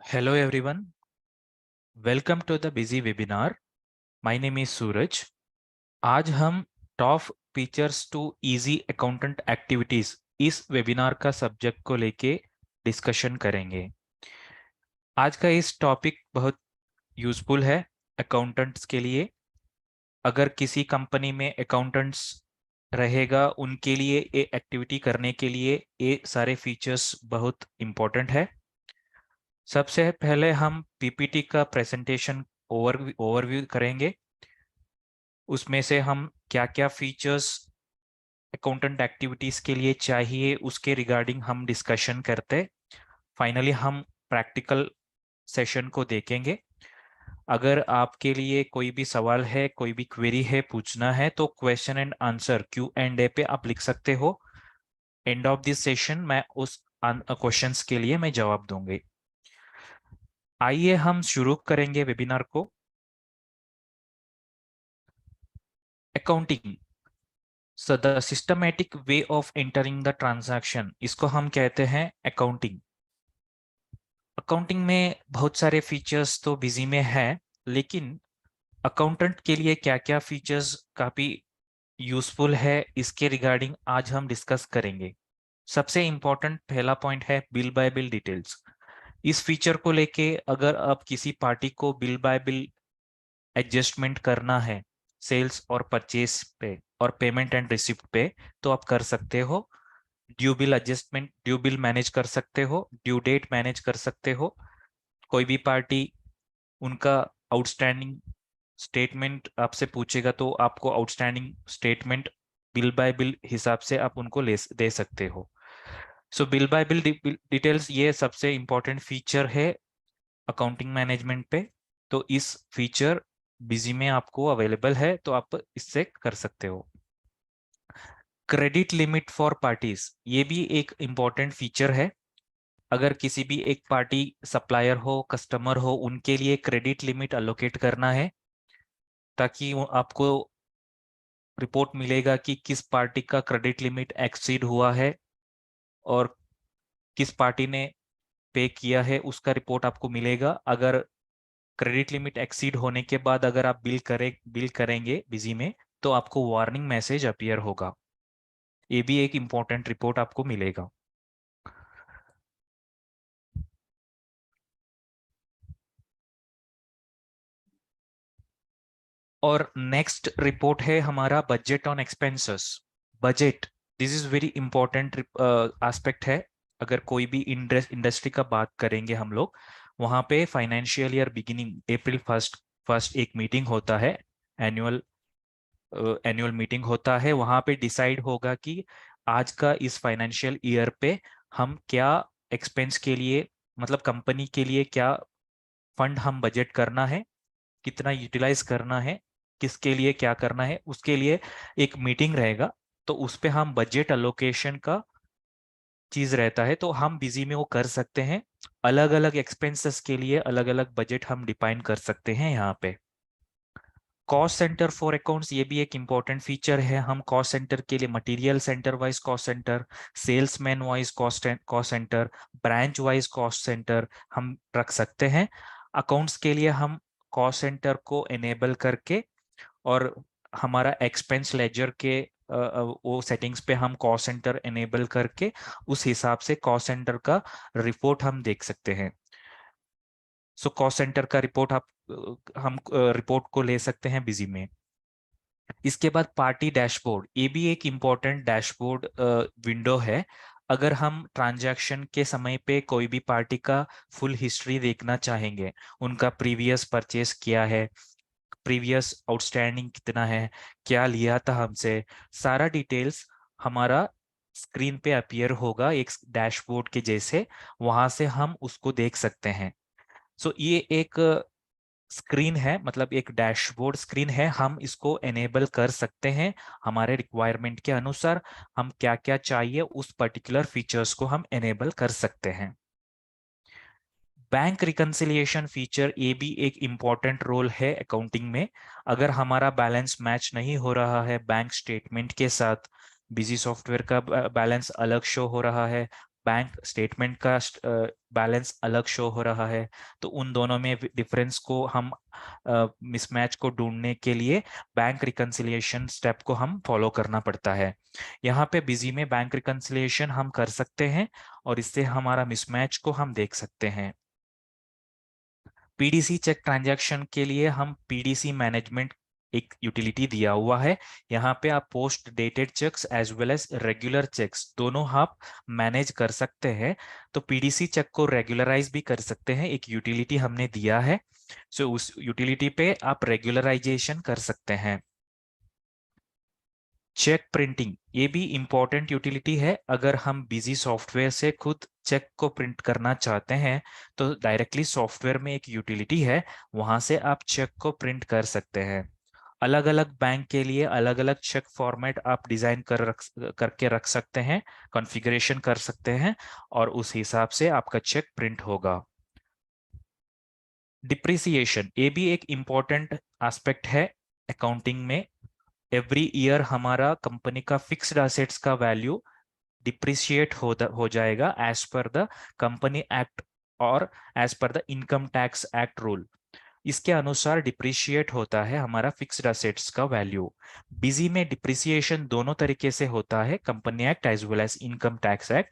Hello everyone, welcome to the busy webinar. My name is Suraj. आज हम top features to easy accountant activities इस webinar का subject को लेके discussion करेंगे। आज का इस टॉपिक बहुत यूजफुल है अकाउंटेंट्स के लिए। अगर किसी कंपनी में अकाउंटेंट्स रहेगा उनके लिए ये एक्टिविटी करने के लिए ये सारे फीचर्स बहुत इम्पोर्टेंट है। सबसे पहले हम पीपीटी का प्रेजेंटेशन ओवरव्यू करेंगे। उसमें से हम क्या क्या फीचर्स अकाउंटेंट एक्टिविटीज के लिए चाहिए उसके रिगार्डिंग हम डिस्कशन करते। फाइनली हम प्रैक्टिकल सेशन को देखेंगे। अगर आपके लिए कोई भी सवाल है, कोई भी क्वेरी है, पूछना है तो क्वेश्चन एंड आंसर Q&A पे आप लिख सकते हो। एंड ऑफ दिस सेशन मैं उस क्वेश्चंस के लिए मैं जवाब दूंगी। आइए हम शुरू करेंगे वेबिनार को। Accounting, so the systematic way of entering the transaction, इसको हम कहते हैं अकाउंटिंग। अकाउंटिंग में बहुत सारे फीचर्स तो बिजी में है, लेकिन अकाउंटेंट के लिए क्या क्या फीचर्स काफी यूजफुल है इसके रिगार्डिंग आज हम डिस्कस करेंगे। सबसे इंपॉर्टेंट पहला पॉइंट है बिल बाय बिल डिटेल्स। इस फीचर को लेके अगर आप किसी पार्टी को बिल बाय बिल एडजस्टमेंट करना है सेल्स और परचेस पे और पेमेंट एंड रिसिप्ट पे, तो आप कर सकते हो। Due bill adjustment, due bill manage कर सकते हो, ड्यू डेट मैनेज कर सकते हो। कोई भी पार्टी उनका आउटस्टैंडिंग स्टेटमेंट आपसे पूछेगा तो आपको outstanding statement bill bye bill हिसाब से आप उनको दे सकते हो। सो बिल बाय बिल डिटेल्स ये सबसे इंपॉर्टेंट फीचर है अकाउंटिंग मैनेजमेंट पे। तो इस फीचर बिजी में आपको अवेलेबल है तो आप इससे कर सकते हो। क्रेडिट लिमिट फॉर पार्टीज, ये भी एक इम्पॉर्टेंट फीचर है। अगर किसी भी एक पार्टी सप्लायर हो, कस्टमर हो, उनके लिए क्रेडिट लिमिट अलोकेट करना है ताकि आपको रिपोर्ट मिलेगा कि किस पार्टी का क्रेडिट लिमिट एक्सीड हुआ है और किस पार्टी ने पे किया है, उसका रिपोर्ट आपको मिलेगा। अगर क्रेडिट लिमिट एक्सीड होने के बाद अगर आप बिल करेंगे बिजी में तो आपको वार्निंग मैसेज अपीयर होगा। ये भी एक इम्पोर्टेंट रिपोर्ट आपको मिलेगा। और नेक्स्ट रिपोर्ट है हमारा budget on expenses. Budget, this is very important aspect है। अगर कोई भी इंडस्ट्री का बात करेंगे हम लोग, वहां पे financial year beginning April first first एक मीटिंग होता है। एनुअल एनुअल मीटिंग होता है। वहां पे डिसाइड होगा कि आज का इस फाइनेंशियल ईयर पे हम क्या एक्सपेंस के लिए, मतलब कंपनी के लिए क्या फंड हम बजट करना है, कितना यूटिलाइज करना है, किसके लिए क्या करना है, उसके लिए एक मीटिंग रहेगा। तो उस पे हम बजट अलोकेशन का चीज रहता है तो हम बिजी में वो कर सकते हैं। अलग अलग एक्सपेंसेस के लिए अलग अलग बजट हम डिफाइन कर सकते हैं यहाँ पे। कॉस्ट सेंटर फॉर अकाउंट्स, ये भी एक इंपॉर्टेंट फीचर है। हम कॉस्ट सेंटर के लिए material centre wise cost centre, salesman wise cost centre, branch wise cost centre हम रख सकते हैं। अकाउंट्स के लिए हम कॉस्ट सेंटर को एनेबल करके और हमारा एक्सपेंस लेजर के वो सेटिंग्स पे हम कॉस्ट सेंटर एनेबल करके उस हिसाब से कॉस्ट सेंटर का रिपोर्ट हम देख सकते हैं। सो कॉस्ट सेंटर का रिपोर्ट हम रिपोर्ट को ले सकते हैं बिजी में। इसके बाद पार्टी डैशबोर्ड, ये भी एक इम्पोर्टेंट डैशबोर्ड विंडो है। अगर हम ट्रांजैक्शन के समय पे कोई भी पार्टी का फुल हिस्ट्री देखना चाहेंगे, उनका प्रीवियस परचेस किया है, प्रीवियस आउटस्टैंडिंग कितना है, क्या लिया था हमसे, सारा डिटेल्स हमारा स्क्रीन पे अपीयर होगा एक डैशबोर्ड के जैसे। वहां से हम उसको देख सकते हैं। सो ये एक स्क्रीन है, मतलब एक डैशबोर्ड स्क्रीन है। हम इसको एनेबल कर सकते हैं हमारे रिक्वायरमेंट के अनुसार। हम क्या क्या चाहिए उस पर्टिकुलर फीचर्स को हम एनेबल कर सकते हैं। बैंक रिकंसिलिएशन फीचर, ये भी एक इम्पॉर्टेंट रोल है अकाउंटिंग में। अगर हमारा बैलेंस मैच नहीं हो रहा है बैंक स्टेटमेंट के साथ, बिजी सॉफ्टवेयर का बैलेंस अलग शो हो रहा है, बैंक स्टेटमेंट का बैलेंस अलग शो हो रहा है, तो उन दोनों में डिफरेंस को हम मिसमैच को ढूंढने के लिए बैंक रिकंसिलिएशन स्टेप को हम फॉलो करना पड़ता है। यहाँ पे बिजी में बैंक रिकंसिलिएशन हम कर सकते हैं और इससे हमारा मिसमैच को हम देख सकते हैं। पीडीसी चेक ट्रांजैक्शन के लिए हम पीडीसी मैनेजमेंट एक यूटिलिटी दिया हुआ है। यहाँ पे आप post dated cheques as well as regular cheques दोनों आप मैनेज कर सकते हैं। तो पीडीसी चेक को रेगुलराइज भी कर सकते हैं, एक यूटिलिटी हमने दिया है। सो उस यूटिलिटी पे आप रेगुलराइजेशन कर सकते हैं। चेक प्रिंटिंग ये भी इंपॉर्टेंट यूटिलिटी है। अगर हम बिजी सॉफ्टवेयर से खुद चेक को प्रिंट करना चाहते हैं तो डायरेक्टली सॉफ्टवेयर में एक यूटिलिटी है, वहां से आप चेक को प्रिंट कर सकते हैं। अलग अलग बैंक के लिए अलग अलग चेक फॉर्मेट आप डिजाइन करके रख सकते हैं, कॉन्फ़िगरेशन कर सकते हैं और उस हिसाब से आपका चेक प्रिंट होगा। डिप्रिसिएशन ये भी एक इम्पॉर्टेंट एस्पेक्ट है अकाउंटिंग में। एवरी ईयर हमारा कंपनी का फिक्स्ड असेट्स का वैल्यू डिप्रिशिएट हो जाएगा as per the company act और as per the income tax act rule. इसके अनुसार डिप्रिशिएट होता है हमारा फिक्स्ड असेट्स का वैल्यू। बिजी में डिप्रिसिएशन दोनों तरीके से होता है, company act as well as income tax act.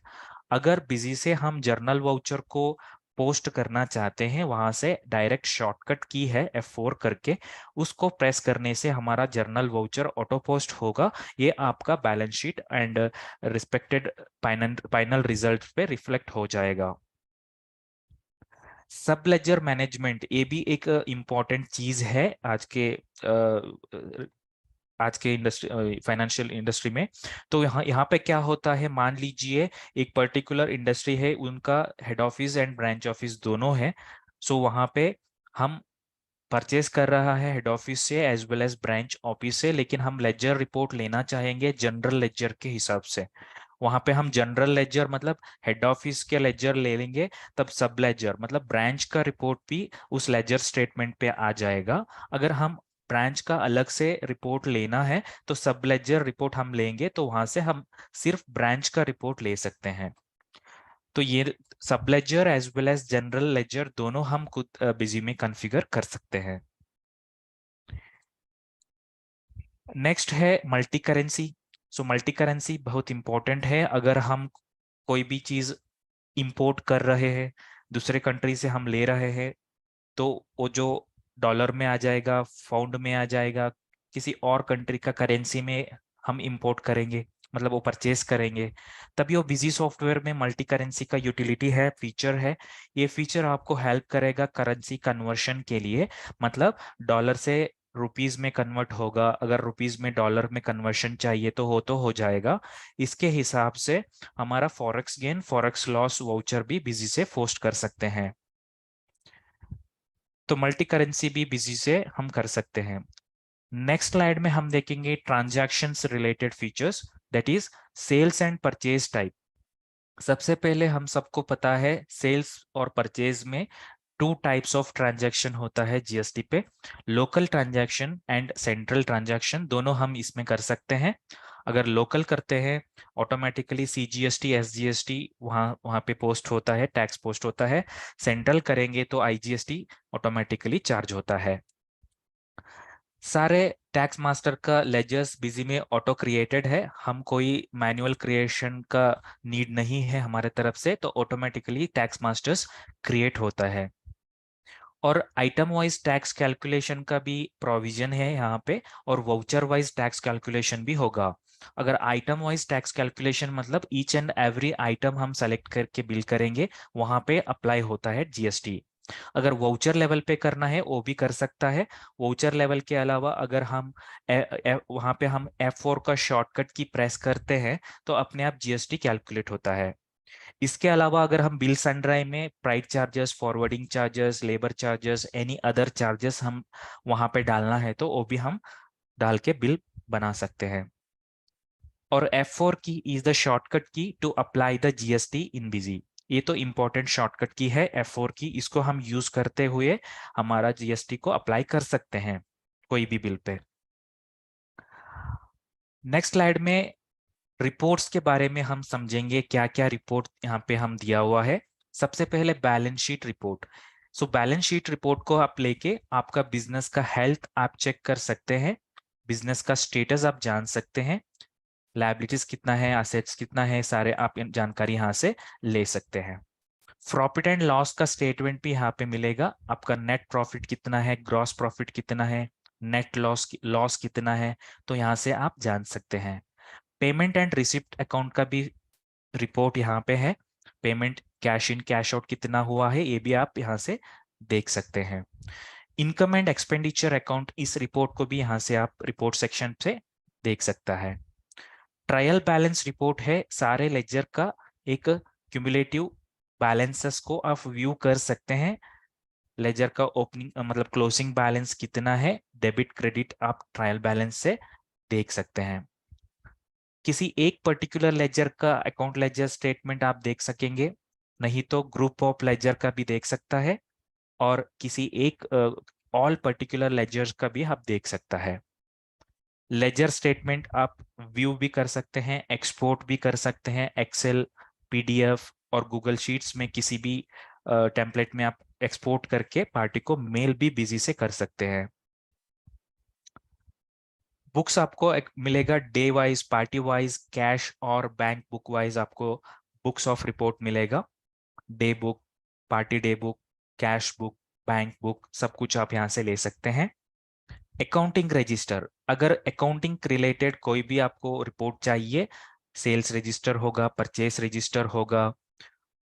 अगर बिजी से हम जर्नल वाउचर को पोस्ट करना चाहते हैं, वहां से डायरेक्ट शॉर्टकट की है F4 करके, उसको प्रेस करने से हमारा जर्नल वाउचर ऑटो पोस्ट होगा। ये आपका balance sheet and respected final result पे रिफ्लेक्ट हो जाएगा। सब लेजर मैनेजमेंट ये भी एक इम्पॉर्टेंट चीज है आज के इंडस्ट्री फाइनेंशियल इंडस्ट्री में। तो यहाँ यहाँ पे क्या होता है, मान लीजिए एक पर्टिकुलर इंडस्ट्री है, उनका head office and branch office दोनों है। सो वहाँ पे हम परचेस कर रहा है हेड ऑफिस से as well as branch office से, लेकिन हम लेजर रिपोर्ट लेना चाहेंगे जनरल लेजर के हिसाब से। वहां पे हम जनरल लेजर मतलब हेड ऑफिस के लेजर ले लेंगे, तब सब लेजर मतलब ब्रांच का रिपोर्ट भी उस लेजर स्टेटमेंट पे आ जाएगा। अगर हम ब्रांच का अलग से रिपोर्ट लेना है तो सब लेजर रिपोर्ट हम लेंगे, तो वहां से हम सिर्फ ब्रांच का रिपोर्ट ले सकते हैं। तो ये सब ledger as well as general ledger दोनों हम खुद बिजी में कॉन्फ़िगर कर सकते हैं। नेक्स्ट है multi currency. So multi currency बहुत इंपॉर्टेंट है। अगर हम कोई भी चीज इंपोर्ट कर रहे हैं, दूसरे कंट्री से हम ले रहे हैं, तो वो जो डॉलर में आ जाएगा, पाउंड में आ जाएगा, किसी और कंट्री का करेंसी में हम इंपोर्ट करेंगे, मतलब वो परचेस करेंगे, तभी वो बिजी सॉफ्टवेयर में मल्टी करेंसी का यूटिलिटी है, फीचर है। ये फीचर आपको हेल्प करेगा करेंसी कन्वर्शन के लिए। मतलब डॉलर से रुपीज में कन्वर्ट होगा, अगर रुपीज में डॉलर में कन्वर्शन चाहिए तो हो जाएगा। इसके हिसाब से हमारा forex gain forex loss voucher भी बिजी से पोस्ट कर सकते हैं। तो मल्टी करेंसी भी बिजी से हम कर सकते हैं। नेक्स्ट स्लाइड में हम देखेंगे transactions related features, that is sales and purchase type. सबसे पहले हम सबको पता है सेल्स और परचेज में टू टाइप्स ऑफ ट्रांजैक्शन होता है जीएसटी पे, local transaction and central transaction, दोनों हम इसमें कर सकते हैं। अगर लोकल करते हैं ऑटोमेटिकली सीजीएसटी एसजीएसटी वहाँ वहाँ पे पोस्ट होता है, टैक्स पोस्ट होता है। सेंट्रल करेंगे तो आईजीएसटी ऑटोमेटिकली चार्ज होता है। सारे टैक्स मास्टर का लेजर्स बिजी में ऑटो क्रिएटेड है, हम कोई मैनुअल क्रिएशन का नीड नहीं है हमारे तरफ से, तो ऑटोमेटिकली टैक्स मास्टर्स क्रिएट होता है। और आइटम वाइज टैक्स कैलकुलेशन का भी प्रोविजन है यहाँ पे, और वाउचर वाइज टैक्स कैलकुलेशन भी होगा। अगर आइटम वाइज टैक्स कैलकुलेशन मतलब ईच एंड एवरी आइटम हम सेलेक्ट करके बिल करेंगे, वहां पे अप्लाई होता है जीएसटी। अगर वाउचर लेवल पे करना है वो भी कर सकता है। वाउचर लेवल के अलावा अगर हम वहां पे हम F4 का शॉर्टकट की प्रेस करते हैं तो अपने आप जीएसटी कैलकुलेट होता है। इसके अलावा अगर हम बिल सनड्राई में freight charges, forwarding charges, labour charges, any other charges हम वहां पे डालना है तो वो भी हम डाल के बिल बना सकते हैं। और F4 key is the shortcut key to apply the GST in Busy. ये तो इंपॉर्टेंट शॉर्टकट की है F4 की, इसको हम यूज करते हुए हमारा जीएसटी को अप्लाई कर सकते हैं कोई भी बिल पे। नेक्स्ट स्लाइड में रिपोर्ट्स के बारे में हम समझेंगे क्या क्या रिपोर्ट यहाँ पे हम दिया हुआ है। सबसे पहले balance sheet report. So balance sheet report को आप लेके आपका बिजनेस का हेल्थ आप चेक कर सकते हैं, बिजनेस का स्टेटस आप जान सकते हैं, लायबिलिटीज कितना है, असेट्स कितना है, सारे आप जानकारी यहाँ से ले सकते हैं। प्रॉफिट एंड लॉस का स्टेटमेंट भी यहाँ पे मिलेगा, आपका नेट प्रॉफिट कितना है, ग्रॉस प्रॉफिट कितना है, नेट लॉस लॉस कितना है, तो यहाँ से आप जान सकते हैं। पेमेंट एंड रिसिप्ट अकाउंट का भी रिपोर्ट यहाँ पे है, payment cash in cash out कितना हुआ है ये भी आप यहाँ से देख सकते हैं। इनकम एंड एक्सपेंडिचर अकाउंट, इस रिपोर्ट को भी यहाँ से आप रिपोर्ट सेक्शन से देख सकता है। ट्रायल बैलेंस रिपोर्ट है, सारे लेजर का एक क्यूमुलेटिव बैलेंसेस को आप व्यू कर सकते हैं। लेजर का ओपनिंग मतलब क्लोजिंग बैलेंस कितना है, डेबिट क्रेडिट आप ट्रायल बैलेंस से देख सकते हैं। किसी एक पर्टिकुलर लेजर का अकाउंट लेजर स्टेटमेंट आप देख सकेंगे, नहीं तो ग्रुप ऑफ लेजर का भी देख सकता है, और किसी एक ऑल पर्टिकुलर लेजर्स का भी आप देख सकता है। लेजर स्टेटमेंट आप व्यू भी कर सकते हैं, एक्सपोर्ट भी कर सकते हैं, एक्सेल, पीडीएफ और गूगल शीट्स में किसी भी टेम्पलेट में आप एक्सपोर्ट करके पार्टी को मेल भी बिजी से कर सकते हैं। बुक्स आपको मिलेगा day wise, party wise, cash और बैंक बुक वाइज आपको बुक्स ऑफ रिपोर्ट मिलेगा। Day book, party day book, cash book, bank book, सब कुछ आप यहाँ से ले सकते हैं। अकाउंटिंग रजिस्टर, अगर अकाउंटिंग रिलेटेड कोई भी आपको रिपोर्ट चाहिए, सेल्स रजिस्टर होगा, परचेस रजिस्टर होगा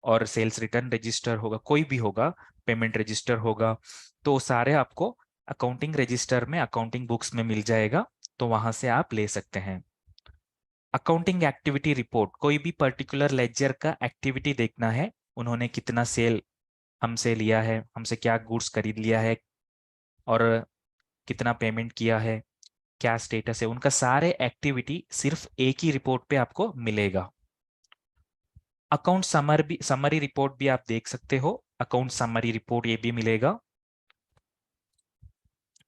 और सेल्स रिटर्न रजिस्टर होगा, कोई भी होगा, पेमेंट रजिस्टर होगा, तो सारे आपको अकाउंटिंग रजिस्टर में, अकाउंटिंग बुक्स में मिल जाएगा, तो वहां से आप ले सकते हैं। अकाउंटिंग एक्टिविटी रिपोर्ट, कोई भी पर्टिकुलर लेजर का एक्टिविटी देखना है, उन्होंने कितना सेल हमसे लिया है, हमसे क्या गुड्स खरीद लिया है और कितना पेमेंट किया है, क्या स्टेटस है, उनका सारे एक्टिविटी सिर्फ एक ही रिपोर्ट पे आपको मिलेगा। अकाउंट समरी रिपोर्ट भी आप देख सकते हो, अकाउंट समरी रिपोर्ट ये भी मिलेगा।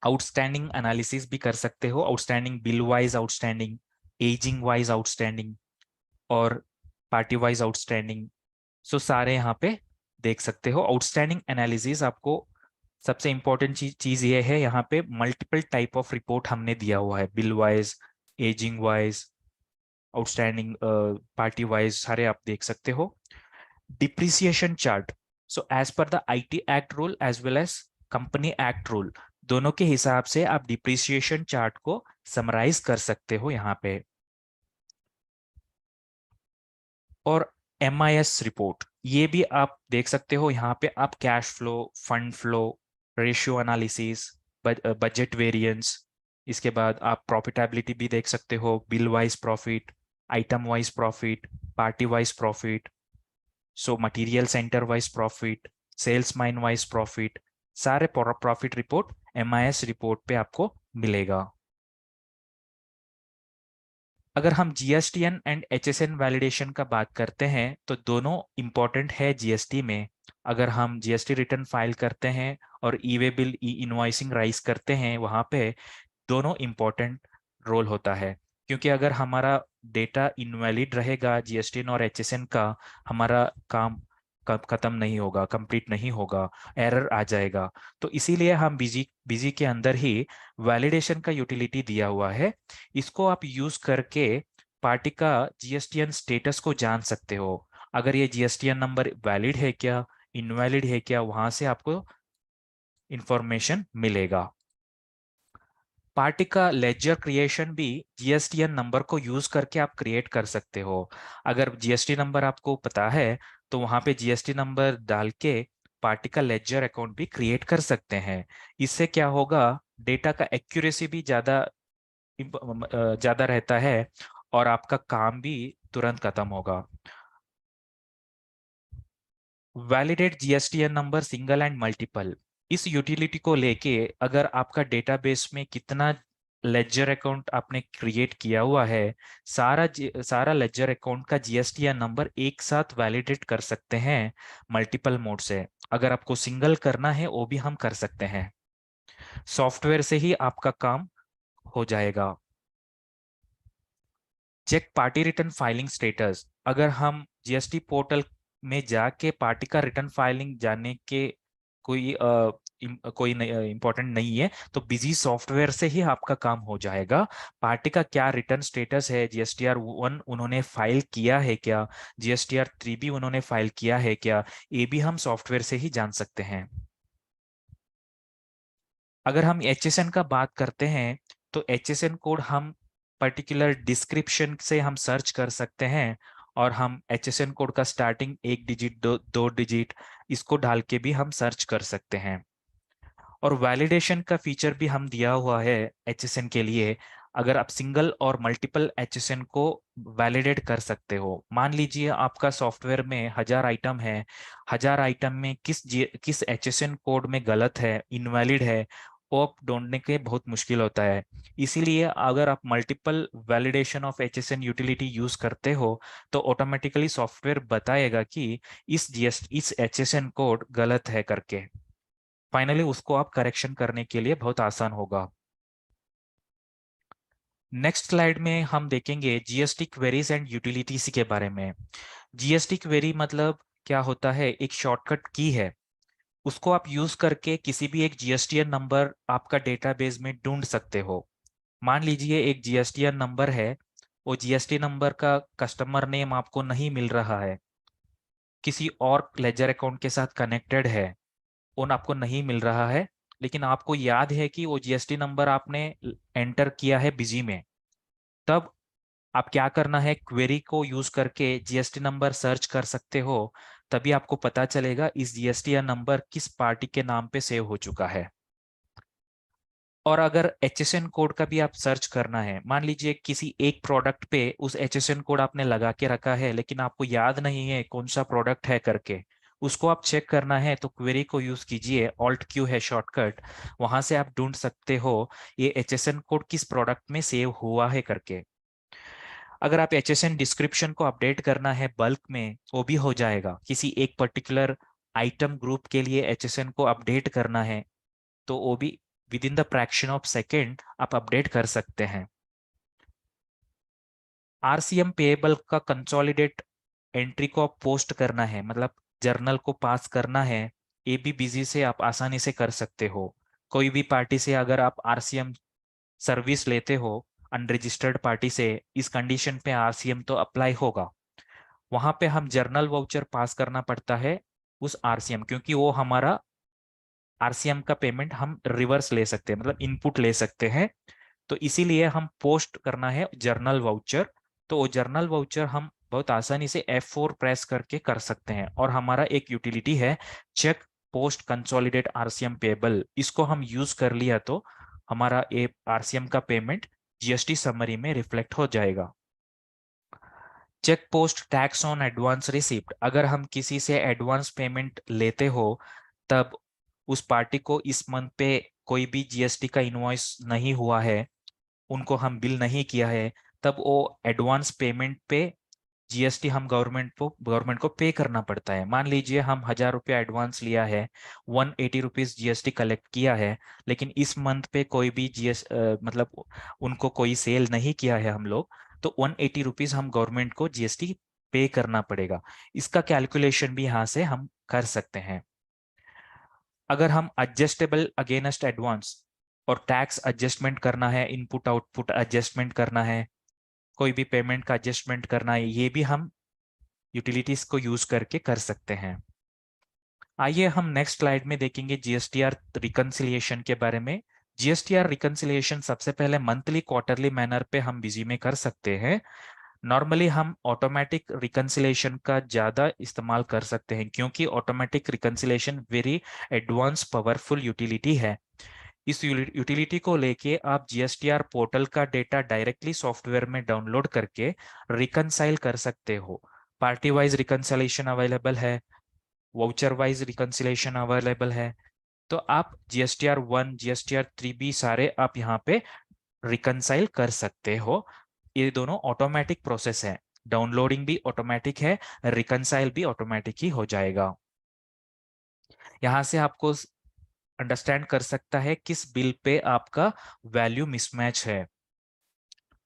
आउटस्टैंडिंग एनालिसिस भी कर सकते हो, outstanding bill wise outstanding, ageing wise outstanding और पार्टी वाइज आउटस्टैंडिंग, सो सारे यहाँ पे देख सकते हो। आउटस्टैंडिंग एनालिसिस आपको सबसे इंपॉर्टेंट चीज ये है, यहाँ पे मल्टीपल टाइप ऑफ रिपोर्ट हमने दिया हुआ है, bill wise, ageing wise, outstanding, party wise, सारे आप देख सकते हो। Depreciation chart, so as per the IT act rule as well as company act rule, दोनों के हिसाब से आप डिप्रिसिएशन चार्ट को समराइज कर सकते हो यहाँ पे। और MIS रिपोर्ट, ये भी आप देख सकते हो, यहाँ पे आप cash flow, fund flow, ratio analysis, budget variance, इसके बाद आप प्रॉफिटेबिलिटी भी देख सकते हो, bill wise profit, item wise profit, party wise profit, so material centre wise profit, sales mine wise profit, सारे प्रॉफिट रिपोर्ट MIS रिपोर्ट पे आपको मिलेगा। अगर हम GSTN एंड HSN वैलिडेशन का बात करते हैं तो दोनों इंपॉर्टेंट है जीएसटी में। अगर हम जीएसटी रिटर्न फाइल करते हैं और ई वे बिल, ई इनवॉइसिंग राइज करते हैं, वहाँ पे दोनों इंपॉर्टेंट रोल होता है, क्योंकि अगर हमारा डेटा इनवैलिड रहेगा जीएसटीएन और HSN का, हमारा काम खत्म नहीं होगा, कंप्लीट नहीं होगा, एरर आ जाएगा। तो इसीलिए हम बिजी बिजी के अंदर ही वैलिडेशन का यूटिलिटी दिया हुआ है, इसको आप यूज करके पार्टी का जीएसटीएन स्टेटस को जान सकते हो। अगर ये जीएसटीएन नंबर वैलिड है क्या, इनवैलिड है क्या, वहां से आपको इंफॉर्मेशन मिलेगा। पार्टी का लेजर क्रिएशन भी जीएसटीएन नंबर को यूज करके आप क्रिएट कर सकते हो। अगर जीएसटी नंबर आपको पता है तो वहां पे जीएसटी नंबर डाल के पार्टी का लेजर अकाउंट भी क्रिएट कर सकते हैं। इससे क्या होगा, डेटा का एक्यूरेसी भी ज्यादा रहता है और आपका काम भी तुरंत खत्म होगा। Validate GSTN number single and multiple, इस यूटिलिटी को लेके अगर आपका डेटाबेस में कितना लेजर अकाउंट आपने क्रिएट किया हुआ है, सारा लेजर अकाउंट का जीएसटीएन नंबर एक साथ वैलिडेट कर सकते हैं मल्टीपल मोड से। अगर आपको सिंगल करना है वो भी हम कर सकते हैं, सॉफ्टवेयर से ही आपका काम हो जाएगा। Check party return filing status. अगर हम जीएसटी पोर्टल में जाके पार्टी का रिटर्न फाइलिंग जानने के कोई कोई इम्पोर्टेंट नहीं है, तो बिजी सॉफ्टवेयर से ही आपका काम हो जाएगा। पार्टी का क्या रिटर्न स्टेटस है, जीएसटीआर 1 उन्होंने फाइल किया है क्या, जीएसटीआर 3 भी उन्होंने फाइल किया है क्या, ये भी हम सॉफ्टवेयर से ही जान सकते हैं। अगर हम एचएसएन का बात करते हैं, तो एचएसएन कोड हम पर्टिकुलर डिस्क्रिप्शन से हम सर्च कर सकते हैं, और हम एचएसएन कोड का स्टार्टिंग 1 डिजिट, दो डिजिट, इसको डाल के भी हम सर्च कर सकते हैं। और वैलिडेशन का फीचर भी हम दिया हुआ है एचएसएन के लिए। अगर आप सिंगल और मल्टीपल एचएसएन को वैलिडेट कर सकते हो, मान लीजिए आपका सॉफ्टवेयर में 1000 आइटम है, 1000 आइटम में किस एचएसएन कोड में गलत है, इनवैलिड है, वो आप ढूंढने के बहुत मुश्किल होता है। इसीलिए अगर आप multiple validation of HSN utility use करते हो, तो ऑटोमेटिकली सॉफ्टवेयर बताएगा कि इस एचएसएन कोड गलत है करके। फाइनली उसको आप करेक्शन करने के लिए बहुत आसान होगा। नेक्स्ट स्लाइड में हम देखेंगे जीएसटी क्वेरीज एंड यूटिलिटीज के बारे में। जीएसटी क्वेरी मतलब क्या होता है, एक शॉर्टकट की है, उसको आप यूज करके किसी भी एक जीएसटीएन नंबर आपका डेटाबेस में ढूंढ सकते हो। मान लीजिए एक जीएसटीएन नंबर है, वो जीएसटी नंबर का कस्टमर नेम आपको नहीं मिल रहा है, किसी और लेजर अकाउंट के साथ कनेक्टेड है, उन आपको नहीं मिल रहा है, लेकिन आपको याद है कि वो जीएसटी नंबर आपने एंटर किया है बिजी में। तब आप क्या करना है, क्वेरी को यूज करके जीएसटी नंबर सर्च कर सकते हो। तभी आपको पता चलेगा इस जीएसटी या नंबर किस पार्टी के नाम पे सेव हो चुका है। और अगर एचएसएन कोड का भी आप सर्च करना है, मान लीजिए किसी एक प्रोडक्ट पे उस एचएसएन कोड आपने लगा के रखा है, लेकिन आपको याद नहीं है कौन सा प्रोडक्ट है करके, उसको आप चेक करना है, तो क्वेरी को यूज कीजिए, ऑल्ट क्यू है शॉर्टकट, वहां से आप ढूंढ सकते हो ये एचएसएन कोड किस प्रोडक्ट में सेव हुआ है करके। अगर आप एचएसएन डिस्क्रिप्शन को अपडेट करना है बल्क में, वो भी हो जाएगा। किसी एक पर्टिकुलर आइटम ग्रुप के लिए एचएसएन को अपडेट करना है, तो वो भी with in the fraction of second आप अपडेट कर सकते हैं। आरसीएम पेएबल का कंसोलिडेट एंट्री को आप पोस्ट करना है, मतलब जर्नल को पास करना है, ये भी बिजी से आप आसानी से कर सकते हो। कोई भी पार्टी से अगर आप आरसीएम सर्विस लेते हो अनरजिस्टर्ड पार्टी से, इस कंडीशन पे आरसीएम तो अप्लाई होगा। वहां पे हम जर्नल वाउचर पास करना पड़ता है उस आरसीएम, क्योंकि वो हमारा आरसीएम का पेमेंट हम रिवर्स ले सकते हैं, मतलब इनपुट ले सकते हैं। तो इसीलिए हम पोस्ट करना है जर्नल वाउचर। तो वो जर्नल वाउचर हम बहुत आसानी से F4 प्रेस करके कर सकते हैं। और हमारा एक यूटिलिटी है check post consolidate RCM payable, इसको हम यूज कर लिया तो हमारा ये आरसीएम का पेमेंट जीएसटी समरी में रिफ्लेक्ट हो जाएगा। Check post tax on advance receipt, अगर हम किसी से एडवांस पेमेंट लेते हो, तब उस पार्टी को इस मंथ पे कोई भी जीएसटी का इनवॉइस नहीं हुआ है, उनको हम बिल नहीं किया है, तब वो एडवांस पेमेंट पे जीएसटी हम गवर्नमेंट को पे करना पड़ता है। मान लीजिए हम 1000 रुपया एडवांस लिया है, 180 रुपीज जीएसटी कलेक्ट किया है, लेकिन इस मंथ पे कोई भी मतलब उनको कोई सेल नहीं किया है हम लोग, तो 180 रुपीज हम गवर्नमेंट को जीएसटी पे करना पड़ेगा। इसका कैलकुलेशन भी यहाँ से हम कर सकते हैं। अगर हम एडजस्टेबल अगेंस्ट एडवांस और टैक्स एडजस्टमेंट करना है, इनपुट आउटपुट एडजस्टमेंट करना है, कोई भी पेमेंट का एडजस्टमेंट करना है, ये भी हम यूटिलिटीज को यूज करके कर सकते हैं। आइए हम नेक्स्ट स्लाइड में देखेंगे जीएसटीआर रिकंसिलिएशन के बारे में। जीएसटीआर रिकंसिलिएशन सबसे पहले मंथली क्वार्टरली मैनर पे हम बिजी में कर सकते हैं। नॉर्मली हम ऑटोमेटिक रिकंसिलेशन का ज़्यादा इस्तेमाल कर सकते हैं, क्योंकि automatic reconciliation very advance powerful utility है। इस यूटिलिटी को लेके आप जीएसटीआर पोर्टल का डेटा डायरेक्टली सॉफ्टवेयर में डाउनलोड करके रिकंसाइल कर सकते हो। पार्टी वाइज रिकंसिलेशन अवेलेबल है, वाउचर वाइज रिकंसिलेशन अवेलेबल है। तो आप जीएसटीआर 1, जीएसटीआर 3 भी सारे आप यहाँ पे रिकंसाइल कर सकते हो। ये दोनों ऑटोमेटिक प्रोसेस है, डाउनलोडिंग भी ऑटोमेटिक है, रिकंसाइल भी ऑटोमेटिक ही हो जाएगा। यहाँ से आपको अंडरस्टैंड कर सकता है किस बिल पे आपका वैल्यू मिसमैच है।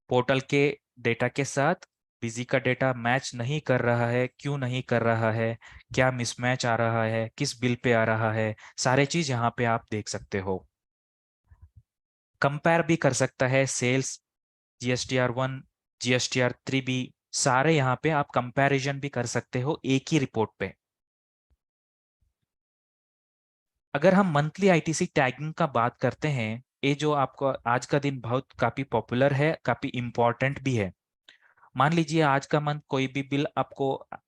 पोर्टल के डेटा के साथ बिजी का डेटा मैच नहीं कर रहा है, क्यों नहीं कर रहा है, क्या मिसमैच आ रहा है, किस बिल पे आ रहा है, सारे चीज यहाँ पे आप देख सकते हो। कंपेयर भी कर सकता है सेल्स, GSTR 1, GSTR 3B, सारे यहाँ पे आप कंपैरिजन भी कर सकते हो एक ही रिपोर्ट पे। अगर हम मंथली आईटीसी टैगिंग का बात करते हैं, ये जो आपको आज का दिन बहुत काफी पॉपुलर है, काफी इंपॉर्टेंट भी है। मान लीजिए आज का मंथ कोई भी बिल आपको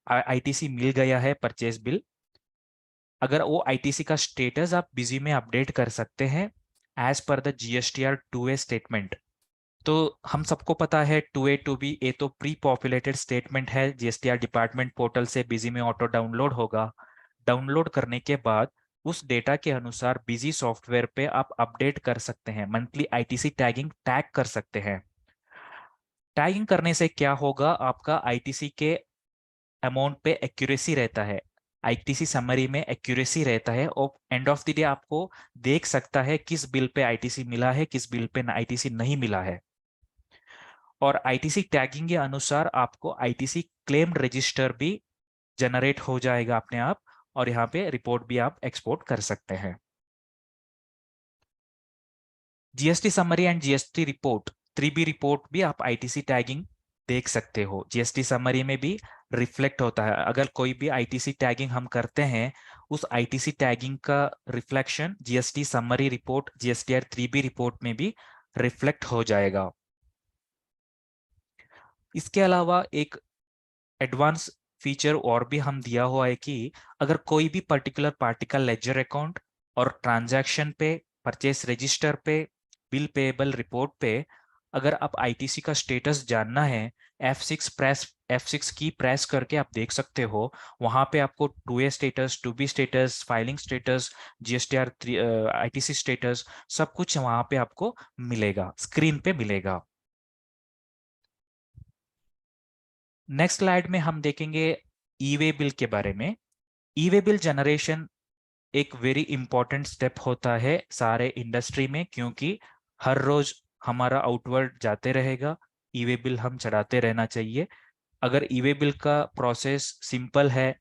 आईटीसी मिल गया है, परचेज बिल। अगर वो आईटीसी का स्टेटस आप बिजी में अपडेट कर सकते हैं as per the GSTR 2A statement. तो हम सबको पता है 2A 2B ये तो प्री पॉपुलेटेड स्टेटमेंट है, GSTR डिपार्टमेंट पोर्टल से बिजी में ऑटो डाउनलोड होगा। डाउनलोड करने के बाद उस डेटा के अनुसार बिजी सॉफ्टवेयर पे आप अपडेट कर सकते हैं, मंथली आईटीसी टैगिंग टैग कर सकते हैं। टैगिंग करने से क्या होगा, आपका आईटीसी के अमाउंट पे एक्यूरेसी रहता है, आईटीसी समरी में एक्यूरेसी रहता है, और एंड ऑफ द डे आपको देख सकता है किस बिल पे आईटीसी मिला है, किस बिल पे आईटीसी नहीं मिला है। और आईटीसी टैगिंग के अनुसार आपको आईटीसी क्लेम रजिस्टर भी जनरेट हो जाएगा अपने आप, और यहाँ पे रिपोर्ट भी आप एक्सपोर्ट कर सकते हैं। GST summary and GST report 3B report भी आप आईटीसी टैगिंग देख सकते हो। जीएसटी समरी में भी रिफ्लेक्ट होता है, अगर कोई भी आईटीसी टैगिंग हम करते हैं, उस आईटीसी टैगिंग का reflection GST summary report, GSTR 3B report में भी रिफ्लेक्ट हो जाएगा। इसके अलावा एक एडवांस फीचर और भी हम दिया हुआ है कि अगर कोई भी पर्टिकुलर पार्टी का लेजर अकाउंट और ट्रांजैक्शन पे, परचेस रजिस्टर पे, बिल पेएबल रिपोर्ट पे अगर आप आईटीसी का स्टेटस जानना है, F6 की प्रेस करके आप देख सकते हो। वहां पे आपको 2A status, 2B status, filing status, GSTR 3 ITC status, सब कुछ वहां पे आपको मिलेगा, स्क्रीन पे मिलेगा। नेक्स्ट स्लाइड में हम देखेंगे ई वे बिल के बारे में। ई वे बिल जनरेशन एक वेरी इंपॉर्टेंट स्टेप होता है सारे इंडस्ट्री में, क्योंकि हर रोज हमारा आउटवर्ड जाते रहेगा, ई वे बिल हम चढ़ाते रहना चाहिए। अगर ई वे बिल का प्रोसेस सिंपल है,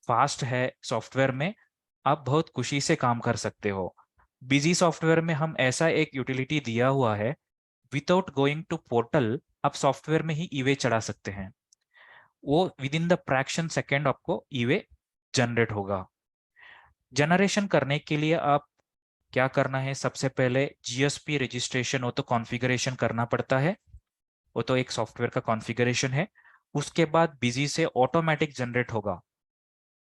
फास्ट है सॉफ्टवेयर में, आप बहुत खुशी से काम कर सकते हो। बिजी सॉफ्टवेयर में हम ऐसा एक यूटिलिटी दिया हुआ है, विदाउट गोइंग टू पोर्टल आप सॉफ्टवेयर में ही ई वे चढ़ा सकते हैं। वो with in the fraction second आपको ई वे जनरेट होगा। जनरेशन करने के लिए आप क्या करना है, सबसे पहले जीएसपी रजिस्ट्रेशन हो तो कॉन्फ़िगरेशन करना पड़ता है, वो तो एक सॉफ्टवेयर का कॉन्फ़िगरेशन है। उसके बाद बिजी से ऑटोमेटिक जनरेट होगा।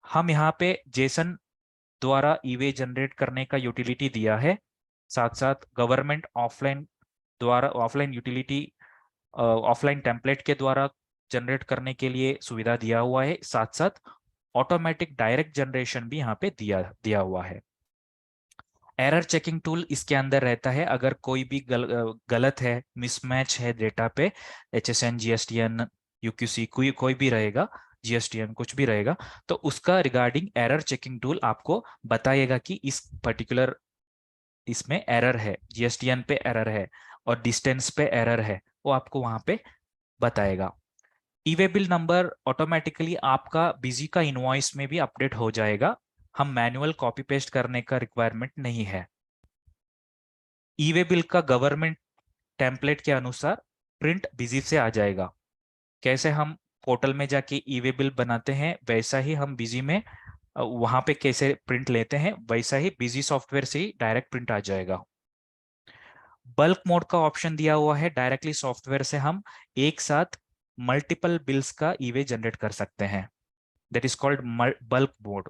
हम यहाँ पे जेसन द्वारा ईवे जनरेट करने का यूटिलिटी दिया है, साथ साथ गवर्नमेंट ऑफलाइन द्वारा ऑफलाइन यूटिलिटी, ऑफलाइन टेम्पलेट के द्वारा जनरेट करने के लिए सुविधा दिया हुआ है, साथ साथ ऑटोमेटिक डायरेक्ट जनरेशन भी यहाँ पे दिया दिया हुआ है। एरर चेकिंग टूल इसके अंदर रहता है, अगर कोई भी गलत है, मिसमैच है डेटा पे, HSN, GSTN, UQC कोई भी रहेगा, GSTN कुछ भी रहेगा, तो उसका रिगार्डिंग एरर चेकिंग टूल आपको बताएगा कि इस पर्टिकुलर इसमें एरर है, GSTN पे एरर है और डिस्टेंस पे एरर है, वो आपको वहां पे बताएगा। ई वे बिल नंबर ऑटोमेटिकली आपका बिजी का इनवॉइस में भी अपडेट हो जाएगा, हम मैनुअल कॉपी पेस्ट करने का रिक्वायरमेंट नहीं है। ई वे बिल का गवर्नमेंट टेम्पलेट के अनुसार प्रिंट बिजी से आ जाएगा। कैसे हम पोर्टल में जाके ई वे बिल बनाते हैं, वैसा ही हम बिजी में वहां पे कैसे प्रिंट लेते हैं, वैसा ही बिजी सॉफ्टवेयर से ही डायरेक्ट प्रिंट आ जाएगा। बल्क मोड का ऑप्शन दिया हुआ है, डायरेक्टली सॉफ्टवेयर से हम एक साथ मल्टीपल बिल्स का ई वे जनरेट कर सकते हैं, that is called bulk mode.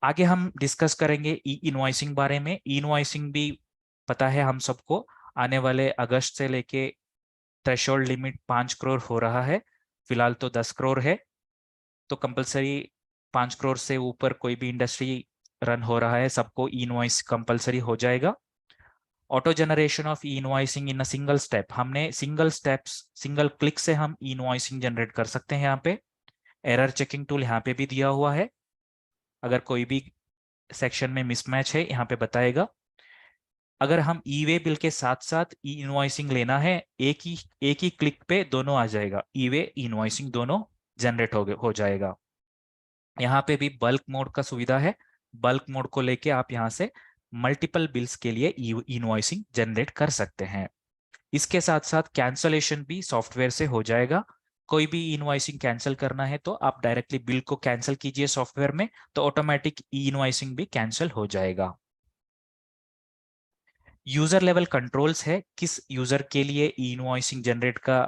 आगे हम डिस्कस करेंगे ई इनवॉइसिंग बारे में। ई इनवॉइसिंग भी पता है हम सबको, आने वाले अगस्त से लेके थ्रेशोल्ड लिमिट 5 करोड़ हो रहा है, फिलहाल तो 10 करोड़ है, तो कंपलसरी 5 करोड़ से ऊपर कोई भी इंडस्ट्री रन हो रहा है, सबको ई इनवॉइस कंपलसरी हो जाएगा। Auto generation of E invoicing in a single step, हमने सिंगल स्टेप्स, सिंगल क्लिक से हम ई इनवॉइसिंग जनरेट कर सकते हैं। यहाँ पे एरर चेकिंग टूल यहाँ पे भी दिया हुआ है, अगर कोई भी सेक्शन में मिसमैच है यहाँ पे बताएगा। अगर हम ई वे बिल के साथ साथ ई इनवॉइसिंग लेना है, एक ही क्लिक पे दोनों आ जाएगा, ई वे इनवॉइसिंग दोनों जनरेट हो जाएगा। यहाँ पे भी बल्क मोड का सुविधा है। बल्क मोड को लेके आप यहाँ से मल्टीपल बिल्स के लिए इनवॉइसिंग जनरेट कर सकते हैं। इसके साथ साथ कैंसलेशन भी सॉफ्टवेयर से हो जाएगा। कोई भी इनवॉइसिंग कैंसिल करना है तो आप डायरेक्टली बिल को कैंसिल कीजिए सॉफ्टवेयर में, तो ऑटोमेटिक ई इनवॉइसिंग भी कैंसिल हो जाएगा। यूजर लेवल कंट्रोल्स है, किस यूजर के लिए ई इनवॉइसिंग जनरेट का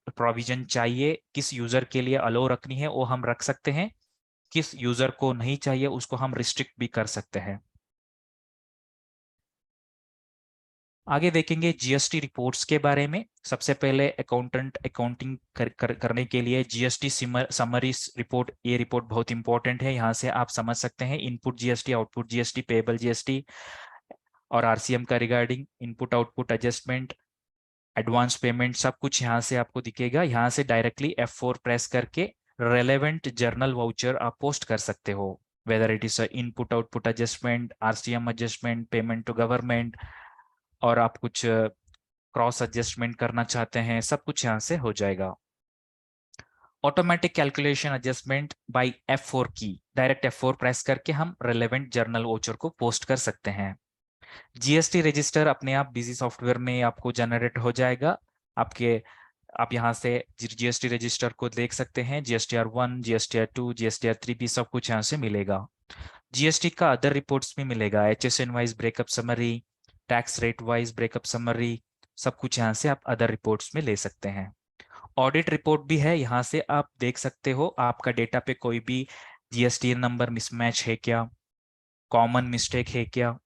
प्रोविजन चाहिए, किस यूजर के लिए अलो रखनी है वो हम रख सकते हैं, किस यूजर को नहीं चाहिए उसको हम रिस्ट्रिक्ट भी कर सकते हैं। आगे देखेंगे जीएसटी रिपोर्ट्स के बारे में। सबसे पहले अकाउंटेंट अकाउंटिंग करने के लिए जीएसटी समरी रिपोर्ट, ये रिपोर्ट बहुत इंपॉर्टेंट है। यहाँ से आप समझ सकते हैं input GST, output GST, payable GST और आरसीएम का regarding input output adjustment, advance payment, सब कुछ यहाँ से आपको दिखेगा। यहाँ से डायरेक्टली F4 प्रेस करके रेलेवेंट जर्नल वाउचर आप पोस्ट कर सकते हो, whether it is input output adjustment, RCM adjustment, payment to government, और आप कुछ क्रॉस एडजस्टमेंट करना चाहते हैं, सब कुछ यहाँ से हो जाएगा। Automatic calculation adjustment bye F4 की, डायरेक्ट F4 प्रेस करके हम रेलेवेंट जर्नल वाउचर को पोस्ट कर सकते हैं। जीएसटी रजिस्टर अपने आप बिजी सॉफ्टवेयर में आपको जनरेट हो जाएगा। आप यहाँ से जीएसटी रजिस्टर को देख सकते हैं, GSTR1, GSTR2, GSTR3 भी सब कुछ यहाँ से मिलेगा। जीएसटी का अदर रिपोर्ट्स भी मिलेगा, HSN wise breakup summary, tax rate wise breakup summary, सब कुछ यहाँ से आप अदर रिपोर्ट्स में ले सकते हैं। ऑडिट रिपोर्ट भी है, यहाँ से आप देख सकते हो आपका डेटा पे कोई भी जीएसटी नंबर मिसमैच है क्या, कॉमन मिस्टेक है क्या,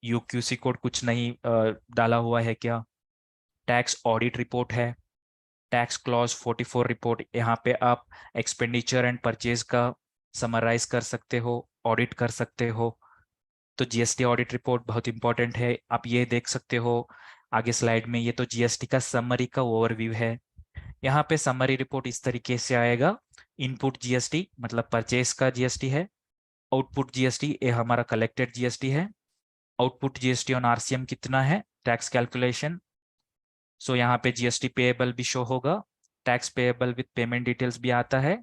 यूक्यूसी कोड कुछ नहीं डाला हुआ है क्या। टैक्स ऑडिट रिपोर्ट है, टैक्स क्लॉज 44 रिपोर्ट, यहाँ पे आप एक्सपेंडिचर एंड परचेज का समराइज कर सकते हो, ऑडिट कर सकते हो। तो जीएसटी ऑडिट रिपोर्ट बहुत इंपॉर्टेंट है, आप ये देख सकते हो आगे स्लाइड में। ये तो जीएसटी का समरी का ओवरव्यू है। यहाँ पे समरी रिपोर्ट इस तरीके से आएगा। इनपुट जीएसटी मतलब परचेज का जीएसटी है, आउटपुट जीएसटी ये हमारा कलेक्टेड जीएसटी है, आउटपुट जीएसटी ऑन आरसीएम कितना है, टैक्स कैलकुलेशन। सो यहाँ पे जीएसटी पेएबल भी शो होगा, tax payable with payment details भी आता है।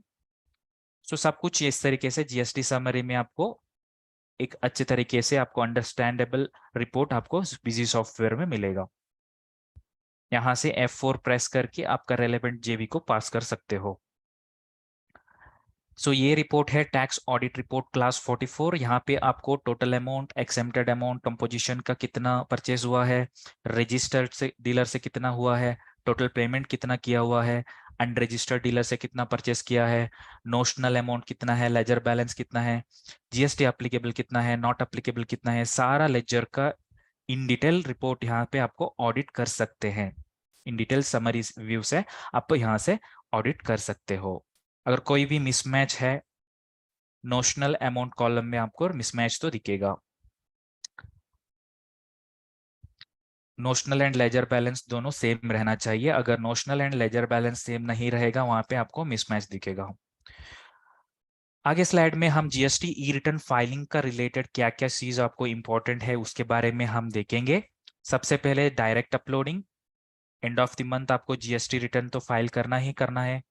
सो सब कुछ इस तरीके से जीएसटी समरी में आपको एक अच्छे तरीके से आपको अंडरस्टैंडेबल रिपोर्ट आपको बिजी सॉफ्टवेयर में मिलेगा। यहाँ से F4 प्रेस करके आपका रेलेवेंट जेवी को पास कर सकते हो। सो ये रिपोर्ट है टैक्स ऑडिट रिपोर्ट क्लास 44। यहाँ पे आपको total amount, exempted amount, composition का कितना परचेज हुआ है, रजिस्टर्ड से डीलर से कितना हुआ है, टोटल पेमेंट कितना किया हुआ है, अनरजिस्टर्ड डीलर से कितना परचेस किया है, नोशनल अमाउंट कितना है, लेजर बैलेंस कितना है, जीएसटी अप्लीकेबल कितना है, नॉट अप्लीकेबल कितना है, सारा लेजर का इन डिटेल रिपोर्ट यहाँ पे आपको ऑडिट कर सकते हैं। इन डिटेल समरी व्यू से आप यहाँ से ऑडिट कर सकते हो। अगर कोई भी मिसमैच है नोशनल अमाउंट कॉलम में आपको मिसमैच तो दिखेगा। नोशनल एंड लेजर बैलेंस दोनों सेम रहना चाहिए, अगर notional and ledger balance same नहीं रहेगा वहां पे आपको मिसमैच दिखेगा। आगे स्लाइड में हम जीएसटी ई रिटर्न फाइलिंग का रिलेटेड क्या क्या चीज आपको इंपॉर्टेंट है उसके बारे में हम देखेंगे। सबसे पहले direct uploading, end of the month आपको जीएसटी रिटर्न तो फाइल करना ही करना है।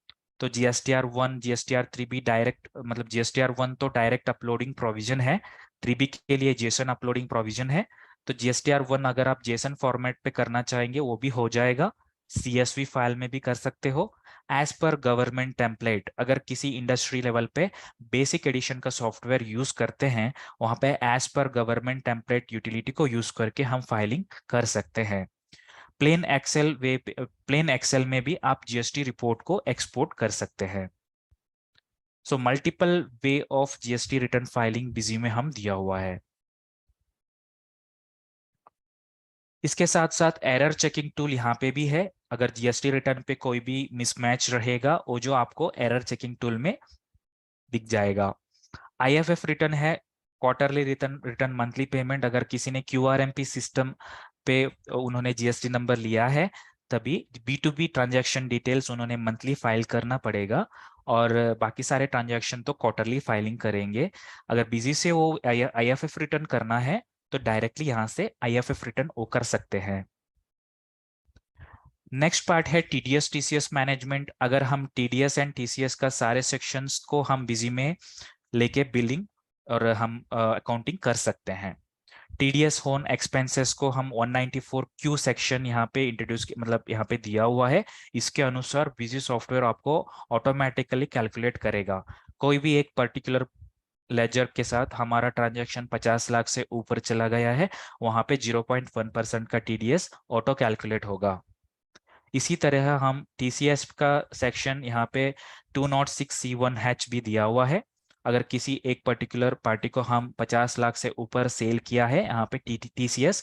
तो GSTR1, GSTR3 भी डायरेक्ट, मतलब GSTR1 तो डायरेक्ट अपलोडिंग प्रोविजन है, 3B के लिए जेसन अपलोडिंग प्रोविजन है। तो GSTR1 अगर आप जेसन फॉर्मेट पे करना चाहेंगे वो भी हो जाएगा, CSV फाइल में भी कर सकते हो। एज पर गवर्नमेंट टेम्पलेट, अगर किसी इंडस्ट्री लेवल पे बेसिक एडिशन का सॉफ्टवेयर यूज करते हैं वहां पे as per government template utility को यूज करके हम फाइलिंग कर सकते हैं। प्लेन एक्सेल में भी आप जीएसटी रिपोर्ट को एक्सपोर्ट कर सकते हैं। So multiple way of GST return filing busy में हम दिया हुआ है। इसके साथ साथ एरर चेकिंग टूल यहाँ पे भी है, अगर जीएसटी रिटर्न पे कोई भी मिसमैच रहेगा वो जो आपको एरर चेकिंग टूल में दिख जाएगा। आईएफएफ रिटर्न है, quarterly return, return monthly payment, अगर किसी ने क्यूआरएमपी सिस्टम पे उन्होंने जीएसटी नंबर लिया है तभी B2B ट्रांजैक्शन डिटेल्स उन्होंने मंथली फाइल करना पड़ेगा, और बाकी सारे ट्रांजैक्शन तो क्वार्टरली फाइलिंग करेंगे। अगर बिजी से वो आईएफएफ रिटर्न करना है तो डायरेक्टली यहाँ से IFF रिटर्न वो कर सकते हैं। नेक्स्ट पार्ट है TDS TCS मैनेजमेंट। अगर हम TDS एंड TCS का सारे सेक्शंस को हम बिजी में लेके बिलिंग और हम अकाउंटिंग कर सकते हैं। TDS होन एक्सपेंसेस को हम 194Q सेक्शन यहाँ पे इंट्रोड्यूस मतलब यहाँ पे दिया हुआ है। इसके अनुसार बिजी सॉफ्टवेयर आपको ऑटोमेटिकली कैलकुलेट करेगा। कोई भी एक पर्टिकुलर लेजर के साथ हमारा ट्रांजैक्शन 50 लाख से ऊपर चला गया है, वहां पे 0.1% का TDS ऑटो कैलकुलेट होगा। इसी तरह हम TCS का सेक्शन यहाँ पे 206C1H भी दिया हुआ है। अगर किसी एक पर्टिकुलर पार्टी को हम 50 लाख से ऊपर सेल किया है, यहाँ पे TCS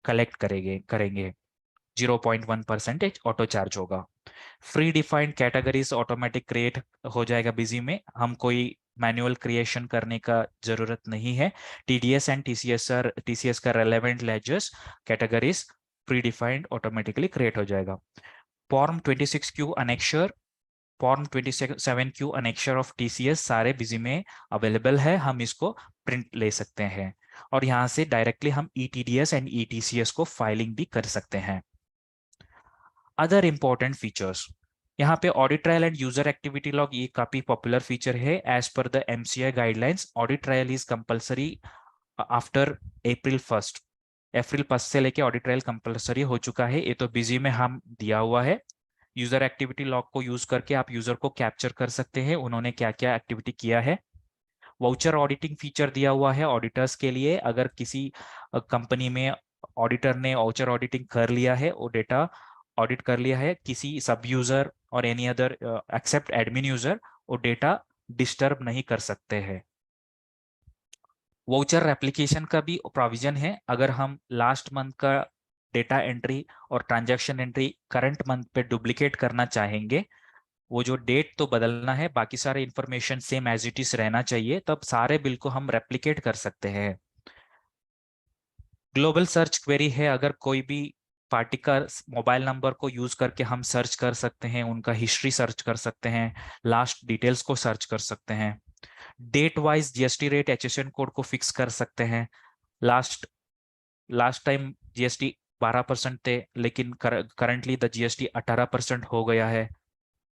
कलेक्ट करेंगे 0.1% ऑटो चार्ज होगा। Free defined categories automatic create हो जाएगा बिजी में, हम कोई मैनुअल क्रिएशन करने का जरूरत नहीं है। TDS एंड TCS का relevant ledgers categories pre defined automatically create हो जाएगा। Form 26Q annexure, form 27Q annexure of TCS सारे बिजी में अवेलेबल है, हम इसको प्रिंट ले सकते हैं और यहाँ से डायरेक्टली हम ETDS एंड ETCS को फाइलिंग भी कर सकते हैं। अदर इंपॉर्टेंट फीचर्स, यहाँ पे audit trial and user activity log, ये काफी पॉपुलर फीचर है। As per the MCI guidelines audit trial is compulsory after April 1 से लेके ऑडिट ट्रायल कंपलसरी हो चुका है, ये तो बिजी में हम दिया हुआ है। यूजर एक्टिविटी लॉग को यूज करके आप यूजर को कैप्चर कर सकते हैं, उन्होंने क्या क्या एक्टिविटी किया है। वाउचर ऑडिटिंग फीचर दिया हुआ है ऑडिटर्स के लिए। अगर किसी कंपनी में ऑडिटर ने वाउचर ऑडिटिंग कर लिया है, वो डेटा ऑडिट कर लिया है, किसी सब यूजर और any other except admin user वो डेटा डिस्टर्ब नहीं कर सकते हैं। वाउचर एप्लीकेशन का भी प्रोविजन है। अगर हम लास्ट मंथ का डेटा एंट्री और ट्रांजैक्शन एंट्री करंट मंथ पे डुप्लीकेट करना चाहेंगे, वो जो डेट तो बदलना है, बाकी सारे information same as it is रहना चाहिए, तब सारे बिल को हम रेप्लिकेट कर सकते हैं। ग्लोबल सर्च क्वेरी है, अगर कोई भी पार्टी का मोबाइल नंबर को यूज करके हम सर्च कर सकते हैं, उनका हिस्ट्री सर्च कर सकते हैं, लास्ट डिटेल्स को सर्च कर सकते हैं। Date wise GST rate HSN code को फिक्स कर सकते हैं। लास्ट लास्ट टाइम GST 12% थे, लेकिन करंटली द GST 18% हो गया है।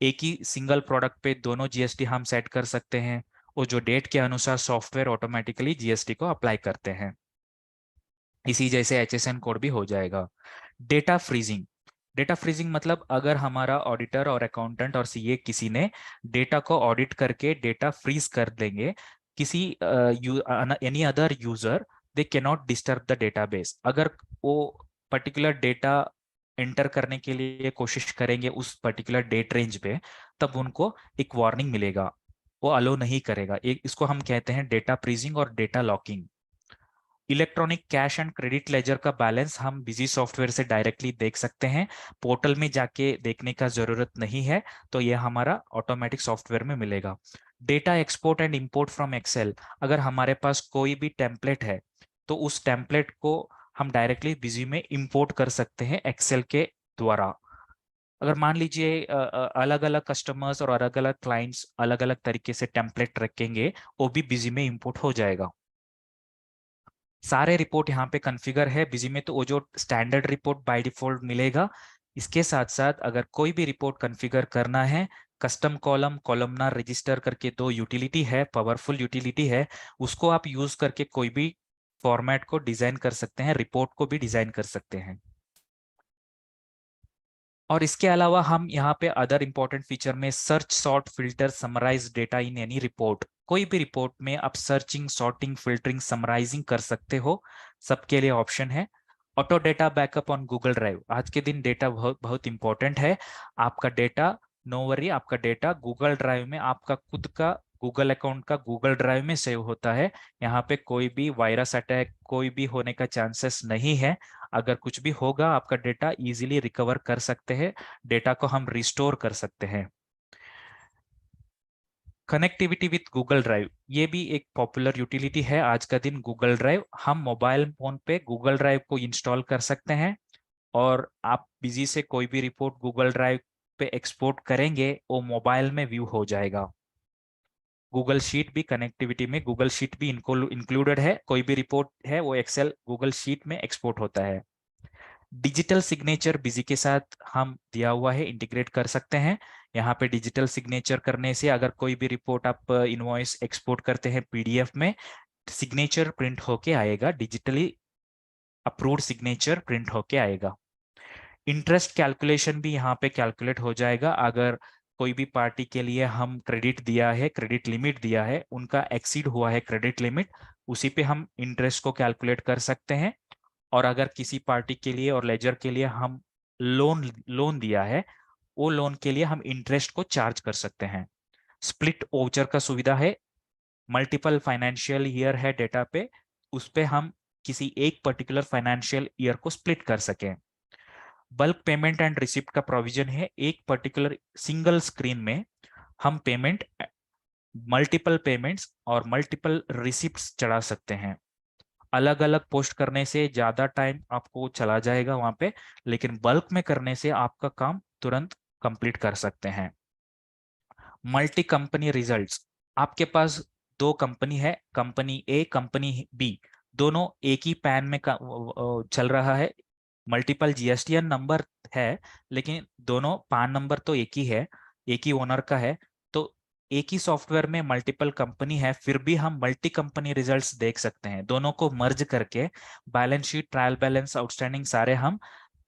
एक ही सिंगल प्रोडक्ट पे दोनों GST हम सेट कर सकते हैं और जो डेट के अनुसार सॉफ्टवेयर ऑटोमेटिकली GST को अप्लाई करते हैं। इसी जैसे HSN कोड भी हो जाएगा। डेटा फ्रीजिंग, डेटा फ्रीजिंग मतलब अगर हमारा ऑडिटर और अकाउंटेंट और CA किसी ने डेटा को ऑडिट करके डेटा फ्रीज कर देंगे, किसी any other user they can not disturb the database. अगर वो पर्टिकुलर डेटा एंटर करने के लिए कोशिश करेंगे उस पर्टिकुलर डेट रेंज पे, तब उनको एक वार्निंग मिलेगा, वो अलो नहीं करेगा। एक इसको हम कहते हैं डेटा फ्रीजिंग और data locking. Electronic cash and credit ledger का बैलेंस हम बिजी सॉफ्टवेयर से डायरेक्टली देख सकते हैं, पोर्टल में जाके देखने का जरूरत नहीं है, तो ये हमारा ऑटोमेटिक सॉफ्टवेयर में मिलेगा। Data export and import from Excel, अगर हमारे पास कोई भी टेम्पलेट है तो उस टेम्पलेट को हम डायरेक्टली बिजी में इंपोर्ट कर सकते हैं एक्सेल के द्वारा। अगर मान लीजिए अलग अलग कस्टमर्स और अलग अलग क्लाइंट्स अलग अलग तरीके से टेम्पलेट रखेंगे, वो भी बिजी में इंपोर्ट हो जाएगा। सारे रिपोर्ट यहाँ पे कॉन्फ़िगर है बिजी में, तो वो जो स्टैंडर्ड रिपोर्ट बाय डिफॉल्ट मिलेगा। इसके साथ साथ अगर कोई भी रिपोर्ट कॉन्फ़िगर करना है, कस्टम कॉलम, कॉलमनार रजिस्टर करके दो यूटिलिटी है, पावरफुल यूटिलिटी है, उसको आप यूज करके कोई भी फॉर्मेट को डिजाइन कर सकते हैं, रिपोर्ट को भी डिजाइन कर सकते हैं। और इसके अलावा हम यहाँ पे अदर इंपॉर्टेंट फीचर में search, sort, filter, summarise data in any report, कोई भी रिपोर्ट में आप सर्चिंग, सॉर्टिंग, फिल्टरिंग, समराइजिंग कर सकते हो, सबके लिए ऑप्शन है। Auto data backup on Google drive, आज के दिन डेटा बहुत बहुत इंपॉर्टेंट है। आपका डेटा, नो वरी, आपका डेटा गूगल ड्राइव में, आपका खुद का गूगल अकाउंट का गूगल ड्राइव में सेव होता है। यहाँ पे कोई भी वायरस अटैक, कोई भी होने का चांसेस नहीं है। अगर कुछ भी होगा, आपका डेटा इजीली रिकवर कर सकते हैं, डेटा को हम रिस्टोर कर सकते हैं। कनेक्टिविटी विथ गूगल ड्राइव, ये भी एक पॉपुलर यूटिलिटी है आज का दिन। गूगल ड्राइव, हम मोबाइल फोन पे गूगल ड्राइव को इंस्टॉल कर सकते हैं और आप बिजी से कोई भी रिपोर्ट गूगल ड्राइव पे एक्सपोर्ट करेंगे, वो मोबाइल में व्यू हो जाएगा। गूगल शीट भी कनेक्टिविटी में गूगल शीट भी इंक्लूडेड है, कोई भी रिपोर्ट है वो एक्सेल गूगल शीट में एक्सपोर्ट होता है। डिजिटल सिग्नेचर बिजी के साथ हम दिया हुआ है, इंटीग्रेट कर सकते हैं। यहाँ पे डिजिटल सिग्नेचर करने से अगर कोई भी रिपोर्ट आप इनवॉइस एक्सपोर्ट करते हैं पीडीएफ में, सिग्नेचर प्रिंट होके आएगा, डिजिटली अप्रूव्ड सिग्नेचर प्रिंट होके आएगा। इंटरेस्ट कैलकुलेशन भी यहाँ पे कैलकुलेट हो जाएगा। अगर कोई भी पार्टी के लिए हम क्रेडिट दिया है, क्रेडिट लिमिट दिया है, उनका एक्सीड हुआ है क्रेडिट लिमिट, उसी पे हम इंटरेस्ट को कैलकुलेट कर सकते हैं। और अगर किसी पार्टी के लिए और लेजर के लिए हम लोन लोन दिया है, वो लोन के लिए हम इंटरेस्ट को चार्ज कर सकते हैं। स्प्लिट ओचर का सुविधा है, मल्टीपल फाइनेंशियल ईयर है डेटा पे, उस पे हम किसी एक पर्टिकुलर फाइनेंशियल ईयर को स्प्लिट कर सकें। बल्क पेमेंट एंड रिसिप्ट का प्रोविजन है, एक पर्टिकुलर सिंगल स्क्रीन में हम पेमेंट, मल्टीपल पेमेंट्स और मल्टीपल रिसिप्ट्स चढ़ा सकते हैं। अलग अलग पोस्ट करने से ज्यादा टाइम आपको चला जाएगा वहां पे, लेकिन बल्क में करने से आपका काम तुरंत कंप्लीट कर सकते हैं। मल्टी कंपनी रिजल्ट्स, आपके पास दो कंपनी है, कंपनी ए कंपनी बी, दोनों एक ही पैन में चल रहा है, मल्टीपल जीएसटीएन नंबर है, लेकिन दोनों पान नंबर तो एक ही है, एक ही ओनर का है। तो एक ही सॉफ्टवेयर में मल्टीपल कंपनी है, फिर भी हम मल्टी कंपनी रिजल्ट्स देख सकते हैं। दोनों को मर्ज करके balance sheet, trial balance, outstanding सारे हम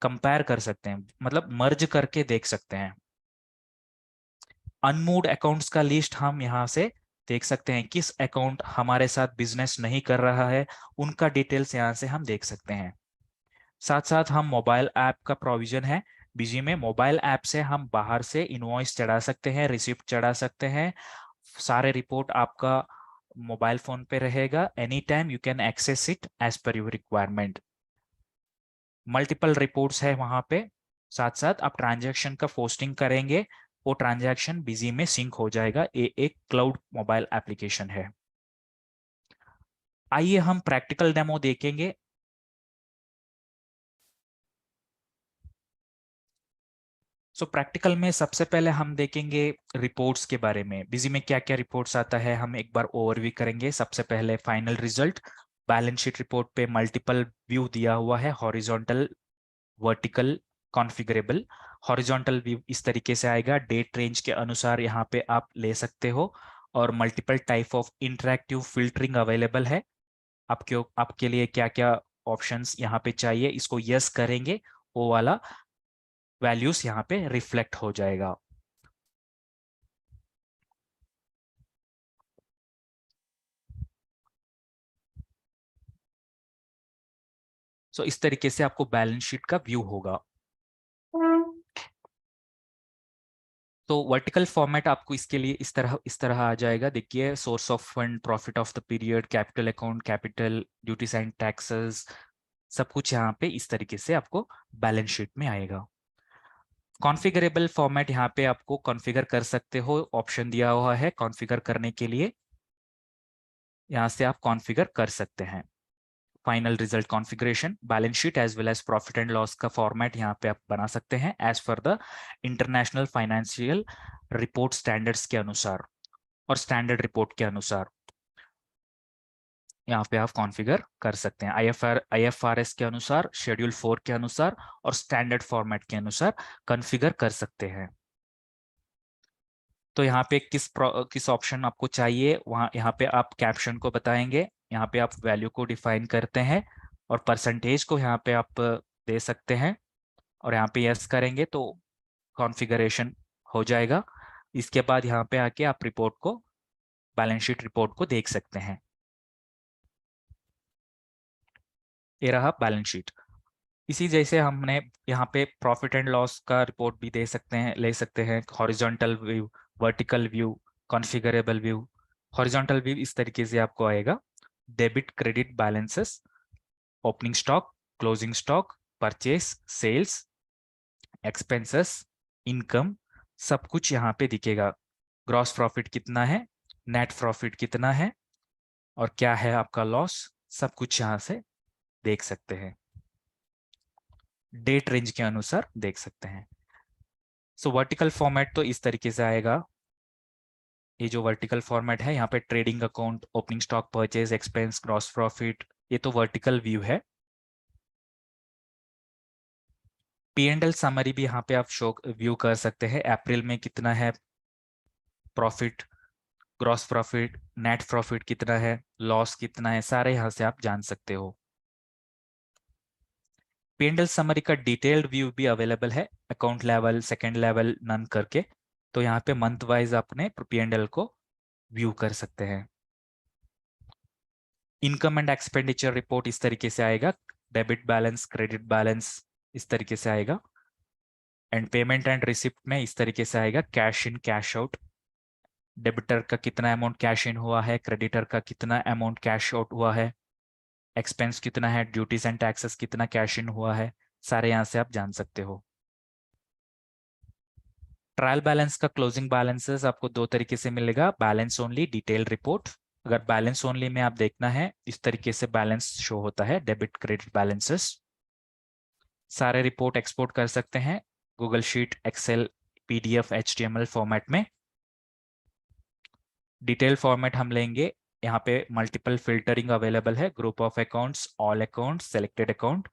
कंपेयर कर सकते हैं, मतलब मर्ज करके देख सकते हैं। अनमूव्ड अकाउंट्स का लिस्ट हम यहाँ से देख सकते हैं, किस अकाउंट हमारे साथ बिजनेस नहीं कर रहा है, उनका डिटेल्स यहाँ से हम देख सकते हैं। साथ साथ हम मोबाइल ऐप का प्रोविजन है, बिजी में मोबाइल ऐप से हम बाहर से इनवॉइस चढ़ा सकते हैं, रिसिप्ट चढ़ा सकते हैं। सारे रिपोर्ट आपका मोबाइल फोन पे रहेगा, any time you can access it as per your requirement. Multiple reports है वहां पे। साथ साथ आप ट्रांजैक्शन का पोस्टिंग करेंगे, वो ट्रांजैक्शन बिजी में सिंक हो जाएगा। ये एक क्लाउड मोबाइल एप्लीकेशन है। आइए हम प्रैक्टिकल डेमो देखेंगे। प्रैक्टिकल में सबसे पहले हम देखेंगे रिपोर्ट्स के बारे में, बिजी में क्या क्या रिपोर्ट्स आता है हम एक बार ओवरव्यू करेंगे। सबसे पहले final result, balance sheet report पे मल्टीपल व्यू दिया हुआ है, हॉरिजॉन्टल, वर्टिकल, कॉन्फ़िगरेबल। हॉरिजॉन्टल व्यू इस तरीके से आएगा, डेट रेंज के अनुसार यहाँ पे आप ले सकते हो, और multiple type of interactive filtering available है। आपके लिए क्या क्या ऑप्शंस यहाँ पे चाहिए, इसको यस करेंगे, वो वाला वैल्यूज यहाँ पे रिफ्लेक्ट हो जाएगा। इस तरीके से आपको बैलेंस शीट का व्यू होगा। तो वर्टिकल फॉर्मेट आपको इसके लिए इस तरह आ जाएगा। देखिए, source of fund, profit of the period, capital account, capital, duties and taxes, सब कुछ यहाँ पे इस तरीके से आपको बैलेंस शीट में आएगा। कॉन्फ़िगरेबल फॉर्मेट, यहाँ पे आपको कॉन्फ़िगर कर सकते हो, ऑप्शन दिया हुआ है कॉन्फ़िगर करने के लिए, यहाँ से आप कॉन्फ़िगर कर सकते हैं। Final result configuration, balance sheet as well as profit and loss का फॉर्मेट यहाँ पे आप बना सकते हैं as per the international financial report standards के अनुसार और स्टैंडर्ड रिपोर्ट के अनुसार यहाँ पे आप कॉन्फ़िगर कर सकते हैं। आईएफआरएस के अनुसार, शेड्यूल 4 के अनुसार और स्टैंडर्ड फॉर्मेट के अनुसार कॉन्फ़िगर कर सकते हैं। तो यहाँ पे किस ऑप्शन आपको चाहिए, वहाँ यहाँ पे आप कैप्शन को बताएंगे, यहाँ पे आप वैल्यू को डिफाइन करते हैं, और परसेंटेज को यहाँ पे आप दे सकते हैं, और यहाँ पे यस करेंगे तो कॉन्फ़िगरेशन हो जाएगा। इसके बाद यहाँ पे आके आप रिपोर्ट को, बैलेंस शीट रिपोर्ट को देख सकते हैं। ये रहा बैलेंस शीट। इसी जैसे हमने यहाँ पे प्रॉफिट एंड लॉस का रिपोर्ट भी दे सकते हैं, ले सकते हैं, horizontal view, vertical view, configurable view. Horizontal view इस तरीके से आपको आएगा, debit credit balances, opening stock, closing stock, purchase, sales, expenses, income, सब कुछ यहाँ पे दिखेगा। ग्रॉस प्रॉफिट कितना है, नेट प्रॉफिट कितना है, और क्या है आपका लॉस, सब कुछ यहाँ से देख सकते हैं, डेट रेंज के अनुसार देख सकते हैं। वर्टिकल फॉर्मेट तो इस तरीके से आएगा। ये जो वर्टिकल फॉर्मेट है, यहाँ पे trading account, opening stock, purchase, expense, gross profit, ये तो वर्टिकल व्यू है। P&L समरी भी यहाँ पे आप शो व्यू कर सकते हैं। अप्रैल में कितना है profit, gross profit, net profit कितना है, लॉस कितना है, सारे यहाँ से आप जान सकते हो। P&L समरी का डिटेल्ड व्यू भी अवेलेबल है, अकाउंट लेवल, सेकंड लेवल, नन करके। तो यहाँ पे मंथ वाइज अपने P&L को व्यू कर सकते हैं। इनकम एंड एक्सपेंडिचर रिपोर्ट इस तरीके से आएगा, डेबिट बैलेंस, क्रेडिट बैलेंस इस तरीके से आएगा। एंड पेमेंट एंड रिसिप्ट में इस तरीके से आएगा, cash in, cash out, debtor का कितना अमाउंट कैश इन हुआ है, क्रेडिटर का कितना अमाउंट कैश आउट हुआ है, एक्सपेंस कितना है, ड्यूटीज एंड टैक्सेस कितना कैश इन हुआ है, सारे यहाँ से आप जान सकते हो। ट्रायल बैलेंस का क्लोजिंग बैलेंसेस आपको दो तरीके से मिलेगा, बैलेंस ओनली, डिटेल रिपोर्ट। अगर बैलेंस ओनली में आप देखना है, इस तरीके से बैलेंस शो होता है, डेबिट क्रेडिट बैलेंसेस। सारे रिपोर्ट एक्सपोर्ट कर सकते हैं Google sheet, Excel, PDF, HTML format में। डिटेल फॉर्मेट हम लेंगे, यहाँ पे मल्टीपल फिल्टरिंग अवेलेबल है, group of accounts, all accounts, selected account.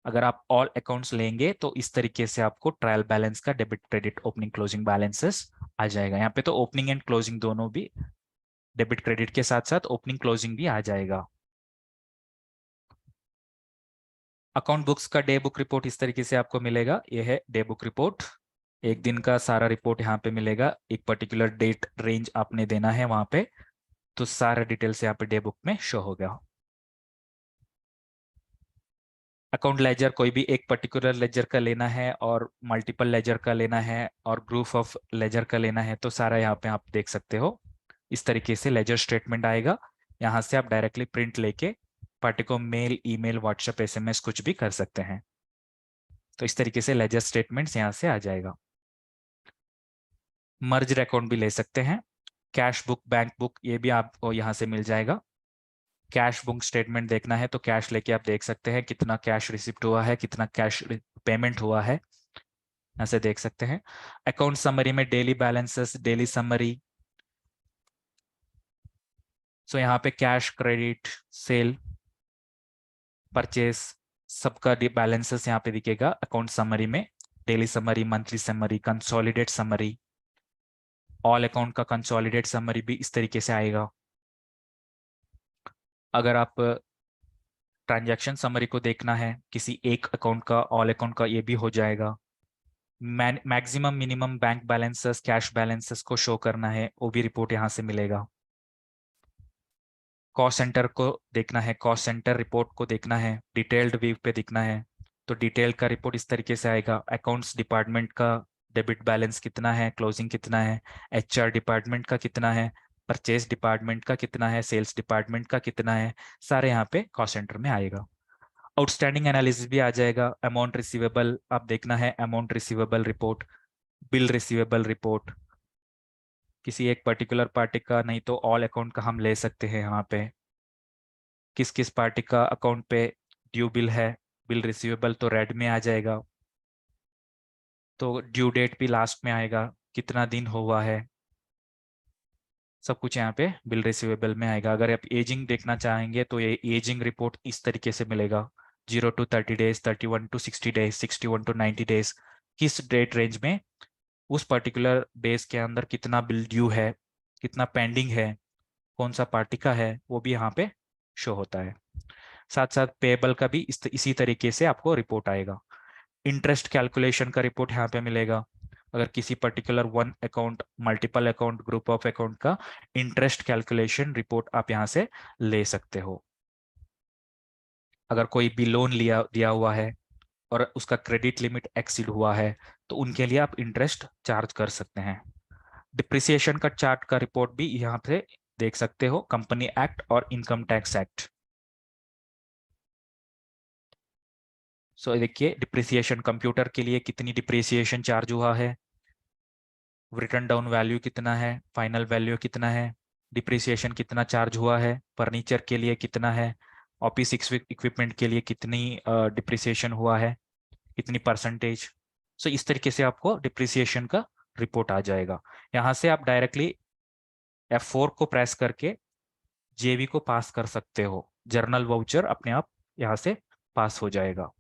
अगर आप ऑल अकाउंट्स लेंगे तो इस तरीके से आपको ट्रायल बैलेंस का debit credit opening closing balances आ जाएगा। यहाँ पे तो ओपनिंग एंड क्लोजिंग दोनों भी, डेबिट क्रेडिट के साथ साथ ओपनिंग क्लोजिंग भी आ जाएगा। अकाउंट बुक्स का डे बुक रिपोर्ट इस तरीके से आपको मिलेगा, ये है डे बुक रिपोर्ट। एक दिन का सारा रिपोर्ट यहाँ पे मिलेगा, एक पर्टिकुलर डेट रेंज आपने देना है वहां पे, तो सारा डिटेल्स यहाँ पे डे बुक में शो होगा। अकाउंट लेजर, कोई भी एक पर्टिकुलर लेजर का लेना है और मल्टीपल लेजर का लेना है और ग्रुप ऑफ लेजर का लेना है, तो सारा यहाँ पे आप देख सकते हो। इस तरीके से लेजर स्टेटमेंट आएगा, यहाँ से आप डायरेक्टली प्रिंट लेके पार्टी को मेल, ईमेल, व्हाट्सएप, एसएमएस कुछ भी कर सकते हैं। तो इस तरीके से लेजर स्टेटमेंट्स यहाँ से आ जाएगा। मर्ज अकाउंट भी ले सकते हैं, कैश बुक, बैंक बुक, ये भी आपको यहाँ से मिल जाएगा। कैश बुक स्टेटमेंट देखना है तो कैश लेके आप देख सकते हैं कितना कैश रिसिप्ट हुआ है, कितना कैश पेमेंट हुआ है, ऐसे देख सकते हैं। अकाउंट समरी में डेली बैलेंसेस, डेली समरी। सो यहाँ पे कैश, क्रेडिट, सेल, परचेस, सबका बैलेंसेस यहाँ पे दिखेगा अकाउंट समरी में। Daily summary, monthly summary, consolidate summary, all account का कंसोलिडेट समरी भी इस तरीके से आएगा। अगर आप ट्रांजैक्शन समरी को देखना है किसी एक अकाउंट का, ऑल अकाउंट का, ये भी हो जाएगा। Maximum minimum bank balances, cash balances को शो करना है, वो भी रिपोर्ट यहाँ से मिलेगा। कॉस्ट सेंटर को देखना है, कॉस्ट सेंटर रिपोर्ट को देखना है, डिटेल्ड व्यू पे दिखना है, तो डिटेल का रिपोर्ट इस तरीके से आएगा। अकाउंट्स डिपार्टमेंट का डेबिट बैलेंस कितना है, क्लोजिंग कितना है, एचआर डिपार्टमेंट का कितना है, परचेज डिपार्टमेंट का कितना है, सेल्स डिपार्टमेंट का कितना है, सारे यहाँ पे कॉस्ट सेंटर में आएगा। आउटस्टैंडिंग एनालिसिस भी आ जाएगा, अमाउंट रिसीवेबल आप देखना है, amount receivable report, bill receivable report, किसी एक पर्टिकुलर पार्टी का नहीं तो ऑल अकाउंट का हम ले सकते हैं। यहाँ पे किस किस पार्टी का अकाउंट पे ड्यू बिल है, बिल रिसीवेबल तो रेड में आ जाएगा, तो ड्यू डेट भी लास्ट में आएगा, कितना दिन हुआ है, सब कुछ यहाँ पे बिल रिसीवेबल में आएगा। अगर आप एजिंग देखना चाहेंगे तो ये एजिंग रिपोर्ट इस तरीके से मिलेगा, 0 to 30 days, 31 to 60 days, 61 to 90 days, किस डेट रेंज में उस पर्टिकुलर डेज के अंदर कितना बिल ड्यू है, कितना पेंडिंग है, कौन सा पार्टी का है, वो भी यहाँ पे शो होता है। साथ साथ पेबल का भी इसी तरीके से आपको रिपोर्ट आएगा। इंटरेस्ट कैलकुलेशन का रिपोर्ट यहाँ पे मिलेगा, अगर किसी particular one account, multiple account, group of account का इंटरेस्ट कैलकुलेशन रिपोर्ट आप यहाँ से ले सकते हो। अगर कोई भी लोन लिया दिया हुआ है और उसका क्रेडिट लिमिट एक्सीड हुआ है, तो उनके लिए आप इंटरेस्ट चार्ज कर सकते हैं। डिप्रिसिएशन का चार्ट का रिपोर्ट भी यहाँ पे देख सकते हो, कंपनी एक्ट और इनकम टैक्स एक्ट। सो देखिए, डिप्रिसिएशन, कंप्यूटर के लिए कितनी डिप्रिसिएशन चार्ज हुआ है, रिटर्न डाउन वैल्यू कितना है, फाइनल वैल्यू कितना है, डिप्रिसिएशन कितना चार्ज हुआ है, फर्नीचर के लिए कितना है, ऑफिस इक्विपमेंट के लिए कितनी डिप्रिसिएशन हुआ है, कितनी परसेंटेज। सो इस तरीके से आपको डिप्रिसिएशन का रिपोर्ट आ जाएगा। यहाँ से आप डायरेक्टली F4 को प्रेस करके जेवी को पास कर सकते हो। जर्नल वाउचर अपने आप यहाँ से पास हो जाएगा।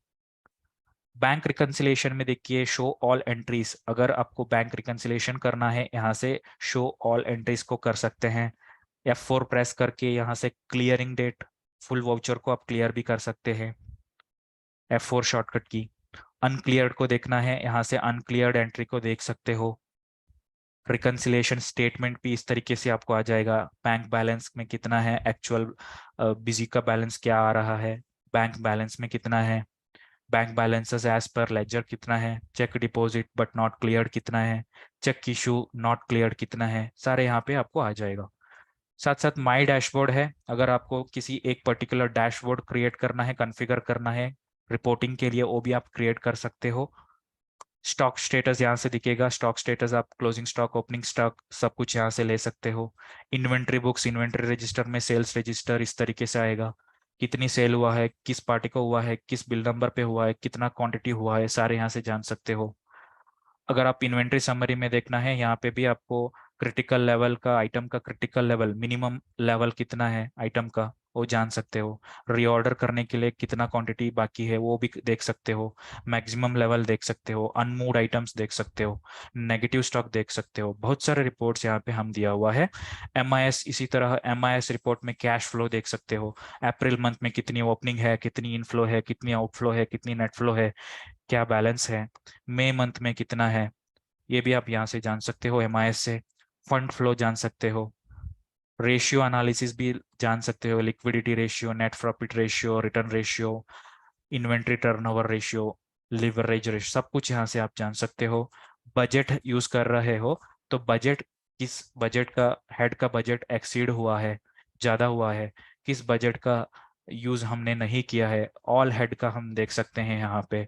बैंक रिकंसिलेशन में देखिए शो ऑल एंट्रीज, अगर आपको बैंक रिकंसिलेशन करना है यहाँ से शो ऑल एंट्रीज को कर सकते हैं। F4 प्रेस करके यहाँ से क्लियरिंग डेट, फुल वाउचर को आप क्लियर भी कर सकते हैं F4 शॉर्टकट की। अनक्लियर्ड को देखना है, यहाँ से अनक्लियर्ड एंट्री को देख सकते हो। रिकंसिलेशन स्टेटमेंट भी इस तरीके से आपको आ जाएगा, बैंक बैलेंस में कितना है, एक्चुअल बिजी का बैलेंस क्या आ रहा है, बैंक बैलेंस में कितना है, bank balances as per ledger कितना है, cheque deposit but not cleared कितना है, चेक इशू नॉट क्लियर्ड कितना है, सारे यहाँ पे आपको आ जाएगा। साथ साथ माई डैशबोर्ड है, अगर आपको किसी एक पर्टिकुलर डैशबोर्ड क्रिएट करना है, कॉन्फ़िगर करना है रिपोर्टिंग के लिए, वो भी आप क्रिएट कर सकते हो। स्टॉक स्टेटस यहाँ से दिखेगा, स्टॉक स्टेटस आप क्लोजिंग स्टॉक, ओपनिंग स्टॉक सब कुछ यहाँ से ले सकते हो। इन्वेंट्री बुक्स, इन्वेंट्री रजिस्टर में सेल्स रजिस्टर इस तरीके से आएगा, कितनी सेल हुआ है, किस पार्टी को हुआ है, किस बिल नंबर पे हुआ है, कितना क्वांटिटी हुआ है, सारे यहाँ से जान सकते हो। अगर आप इन्वेंट्री समरी में देखना है, यहाँ पे भी आपको क्रिटिकल लेवल का, आइटम का क्रिटिकल लेवल, मिनिमम लेवल कितना है आइटम का, वो जान सकते हो। रीऑर्डर करने के लिए कितना क्वांटिटी बाकी है वो भी देख सकते हो। मैक्सिमम लेवल देख सकते हो, अनमूव्ड आइटम्स देख सकते हो, नेगेटिव स्टॉक देख सकते हो। बहुत सारे रिपोर्ट्स यहाँ पे हम दिया हुआ है। MIS, इसी तरह MIS रिपोर्ट में कैश फ्लो देख सकते हो, अप्रैल मंथ में कितनी ओपनिंग है, कितनी इनफ्लो है, कितनी आउटफ्लो है, कितनी नेट फ्लो है, क्या बैलेंस है, मई मंथ में कितना है, ये भी आप यहाँ से जान सकते हो। MIS से फंड फ्लो जान सकते हो, रेशियो एनालिसिस भी जान सकते हो, liquidity ratio, net profit ratio, return ratio, inventory turnover ratio, leverage ratio, सब कुछ यहाँ से आप जान सकते हो। बजट यूज कर रहे हो तो बजट, किस बजट का, हेड का बजट एक्सीड हुआ है, ज्यादा हुआ है, किस बजट का यूज हमने नहीं किया है, ऑल हेड का हम देख सकते हैं यहाँ पे,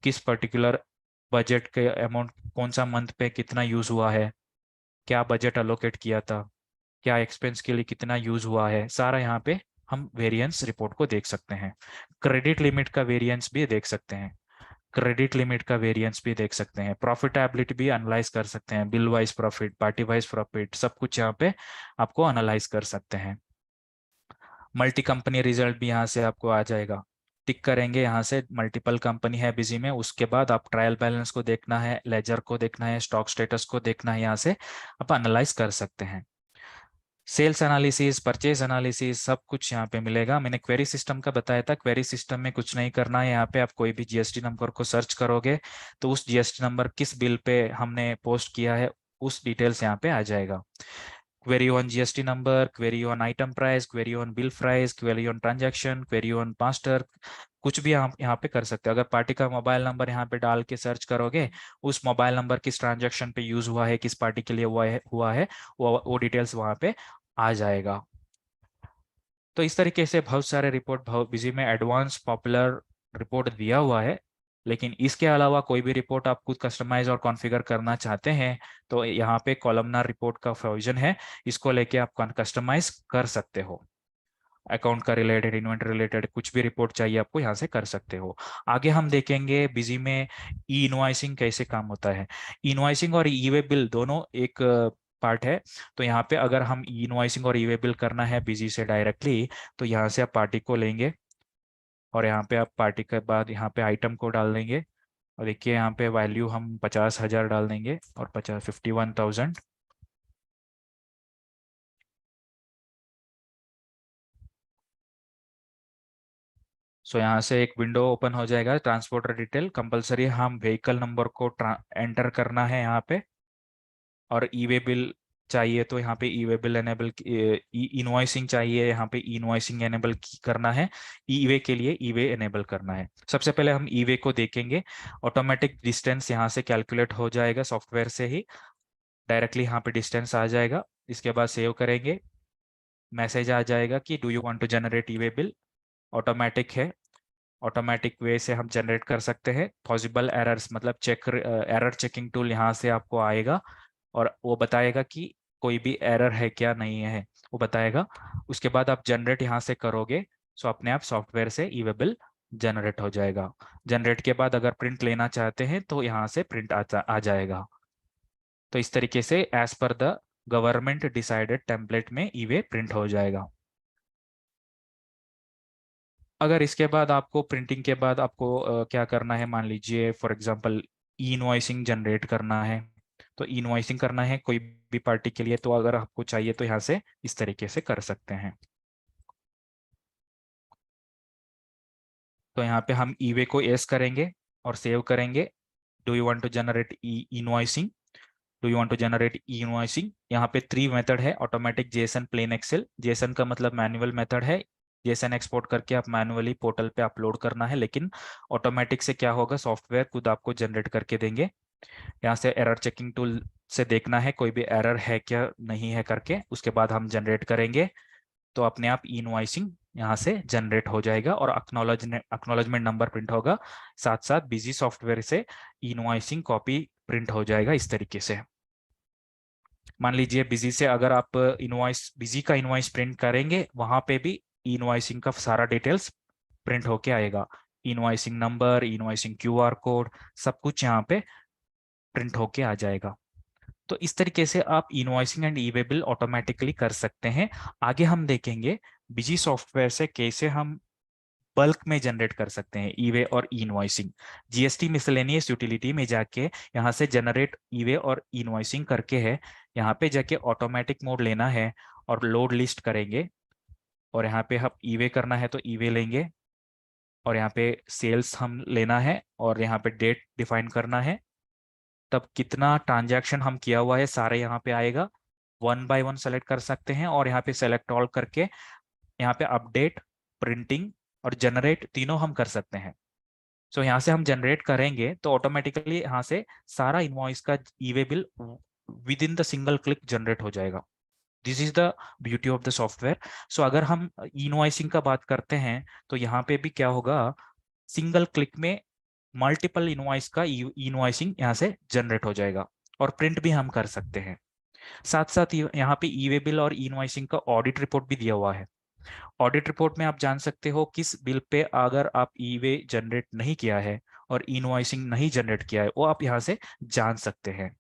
किस पर्टिकुलर बजट के अमाउंट, कौन सा मंथ पे कितना यूज हुआ है, क्या बजट अलोकेट किया था, क्या एक्सपेंस के लिए कितना यूज हुआ है, सारा यहाँ पे हम वेरिएंस रिपोर्ट को देख सकते हैं। क्रेडिट लिमिट का वेरिएंस भी देख सकते हैं, क्रेडिट लिमिट का वेरिएंस भी देख सकते हैं, प्रॉफिटेबिलिटी भी एनालाइज कर सकते हैं, bill wise profit, party wise profit, सब कुछ यहाँ पे आपको एनालाइज कर सकते हैं। मल्टी कंपनी रिजल्ट भी यहाँ से आपको आ जाएगा, टिक करेंगे यहाँ से, मल्टीपल कंपनी है बिजी में, उसके बाद आप ट्रायल बैलेंस को देखना है, लेजर को देखना है, स्टॉक स्टेटस को देखना है, यहाँ से आप एनालाइज कर सकते हैं। सेल्स एनालिसिस, परचेज एनालिसिस, सब कुछ यहाँ पे मिलेगा। मैंने क्वेरी सिस्टम का बताया था, क्वेरी सिस्टम में कुछ नहीं करना है, यहाँ पे आप कोई भी जीएसटी नंबर को सर्च करोगे तो उस जीएसटी नंबर किस बिल पे हमने पोस्ट किया है उस डिटेल्स यहाँ पे आ जाएगा। Query on GST number, query on item price, query on bill price, query on transaction, query on master, कुछ भी आप यहाँ पे कर सकते हो। अगर पार्टी का मोबाइल नंबर यहाँ पे डाल के सर्च करोगे, उस मोबाइल नंबर किस ट्रांजैक्शन पे यूज हुआ है, किस पार्टी के लिए हुआ है वो डिटेल्स वहाँ पे आ जाएगा। तो इस तरीके से बहुत सारे रिपोर्ट, बहुत बिजी में एडवांस पॉपुलर रिपोर्ट दिया हुआ है। लेकिन इसके अलावा कोई भी रिपोर्ट आप खुद कस्टमाइज और कॉन्फ़िगर करना चाहते हैं तो यहाँ पे कॉलमनार रिपोर्ट का प्रोविजन है, इसको लेके आप कस्टमाइज कर सकते हो। अकाउंट का रिलेटेड, इन्वेंटरी रिलेटेड कुछ भी रिपोर्ट चाहिए आपको यहाँ से कर सकते हो। आगे हम देखेंगे बिजी में ई इनवॉइसिंग कैसे काम होता है। इनवॉइसिंग और ई वे बिल दोनों एक पार्ट है। तो यहाँ पे अगर हम ई इनवॉइसिंग और ई वे बिल करना है बिजी से डायरेक्टली, तो यहाँ से आप पार्टी को लेंगे और यहाँ पे आप पार्टी के बाद यहाँ पे आइटम को डाल देंगे और देखिए यहाँ पे वैल्यू हम 50,000 डाल देंगे और 51,000। सो यहाँ से एक विंडो ओपन हो जाएगा, ट्रांसपोर्टर डिटेल कंपलसरी हम व्हीकल नंबर को एंटर करना है यहाँ पे। और ई वे बिल चाहिए तो यहाँ पे ई वे बिल एनेबल, इनवॉइसिंग चाहिए यहाँ पे इनवॉइसिंग एनेबल करना है, ई वे के लिए ई वे एनेबल करना है। सबसे पहले हम ई वे को देखेंगे। ऑटोमेटिक डिस्टेंस यहाँ से कैलकुलेट हो जाएगा सॉफ्टवेयर से ही, डायरेक्टली यहाँ पे डिस्टेंस आ जाएगा। इसके बाद सेव करेंगे, मैसेज आ जाएगा कि do you want to generate e way bill. Automatic है, ऑटोमेटिक वे से हम जनरेट कर सकते हैं। पॉसिबल एरर्स मतलब चेक, एरर चेकिंग टूल यहाँ से आपको आएगा और वो बताएगा कि कोई भी एरर है क्या, नहीं है, वो बताएगा। उसके बाद आप जनरेट यहाँ से करोगे सो अपने आप सॉफ्टवेयर से ई वे बिल जनरेट हो जाएगा। जनरेट के बाद अगर प्रिंट लेना चाहते हैं तो यहाँ से प्रिंट आ जाएगा। तो इस तरीके से as per the government decided template में ई वे प्रिंट हो जाएगा। अगर इसके बाद आपको प्रिंटिंग के बाद आपको क्या करना है, मान लीजिए for example E invoicing generate करना है, तो ई इनवॉइसिंग करना है कोई भी पार्टी के लिए, तो अगर आपको चाहिए तो यहाँ से इस तरीके से कर सकते हैं। तो यहाँ पे हम ई वे को एस करेंगे और सेव करेंगे। Do you want to generate e invoicing, do you want to generate e invoicing. यहाँ पे 3 मेथड है, automatic, JSON, plain Excel. JSON का मतलब मैनुअल मेथड है, जेसन एक्सपोर्ट करके आप मैनुअली पोर्टल पे अपलोड करना है, लेकिन ऑटोमेटिक से क्या होगा, सॉफ्टवेयर खुद आपको जनरेट करके देंगे। यहाँ से एरर चेकिंग टूल से देखना है कोई भी एरर है क्या नहीं है करके, उसके बाद हम जनरेट करेंगे तो अपने आप ई इनवॉइसिंग यहाँ से जनरेट हो जाएगा और अक्नॉलेजमेंट नंबर प्रिंट होगा, साथ साथ बिजी सॉफ्टवेयर से ई इनवॉइसिंग कॉपी प्रिंट हो जाएगा इस तरीके से। मान लीजिए बिजी से अगर आप इनवॉइस, बिजी का इनवॉइस प्रिंट करेंगे, वहां पे भी इनवॉइसिंग का सारा डिटेल्स प्रिंट होके आएगा, invoicing number, invoicing QR code, सब कुछ यहाँ पे प्रिंट होके आ जाएगा। तो इस तरीके से आप invoicing and E way bill automatically कर सकते हैं। आगे हम देखेंगे बिजी सॉफ्टवेयर से कैसे हम बल्क में जनरेट कर सकते हैं ई वे और ई इनवॉइसिंग। जीएसटी मिसलेनियस यूटिलिटी में जाके यहाँ से जनरेट ई वे और ई इनवॉइसिंग करके है, यहाँ पे जाके ऑटोमेटिक मोड लेना है और लोड लिस्ट करेंगे, और यहाँ पे हम ई वे करना है तो ई वे लेंगे, और यहाँ पे सेल्स हम लेना है और यहाँ पे डेट डिफाइन करना है, तब कितना ट्रांजैक्शन हम किया हुआ है सारे यहाँ पे आएगा। 1 बाय 1 सेलेक्ट कर सकते हैं और यहाँ पे सेलेक्ट ऑल करके यहाँ पे अपडेट, प्रिंटिंग और जनरेट तीनों हम कर सकते हैं। सो यहाँ से हम जनरेट करेंगे तो ऑटोमेटिकली यहाँ से सारा इनवॉइस का e way bill within the single click generate हो जाएगा। This is the beauty of the software. So अगर हम इनवॉइसिंग का बात करते हैं तो यहाँ पे भी क्या होगा, सिंगल क्लिक में मल्टीपल इनवॉइस का इनवॉइसिंग यहाँ से जनरेट हो जाएगा और प्रिंट भी हम कर सकते हैं। साथ साथ यहाँ पे ई वे बिल और इनवॉइसिंग का ऑडिट रिपोर्ट भी दिया हुआ है। ऑडिट रिपोर्ट में आप जान सकते हो किस बिल पे अगर आप ई वे जनरेट नहीं किया है और इनवॉइसिंग नहीं जनरेट किया है, वो आप यहाँ से जान सकते हैं।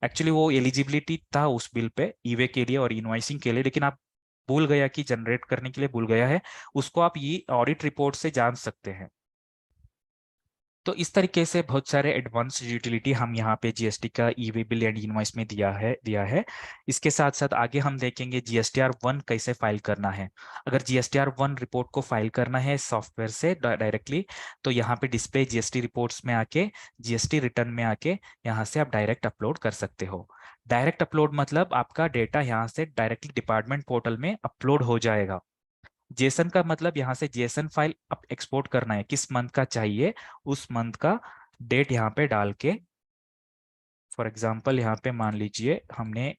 एक्चुअली वो एलिजिबिलिटी था उस बिल पे ई वे के लिए और इनवॉइसिंग के लिए, लेकिन आप भूल गया कि जनरेट करने के लिए भूल गया है, उसको आप ये ऑडिट रिपोर्ट से जान सकते हैं। तो इस तरीके से बहुत सारे एडवांस यूटिलिटी हम यहाँ पे जीएसटी का e way bill and invoice में दिया है। इसके साथ साथ आगे हम देखेंगे जीएसटीआर 1 कैसे फाइल करना है। अगर जीएसटीआर 1 रिपोर्ट को फाइल करना है सॉफ्टवेयर से डायरेक्टली, तो यहाँ पे डिस्प्ले जीएसटी रिपोर्ट्स में आके, जीएसटी रिटर्न में आके यहाँ से आप डायरेक्ट अपलोड कर सकते हो। डायरेक्ट अपलोड मतलब आपका डेटा यहाँ से डायरेक्टली डिपार्टमेंट पोर्टल में अपलोड हो जाएगा। जेसन का मतलब यहाँ से जेसन फाइल आप एक्सपोर्ट करना है, किस मंथ का चाहिए उस मंथ का डेट यहाँ पे डाल के, फॉर एग्जांपल यहाँ पे मान लीजिए हमने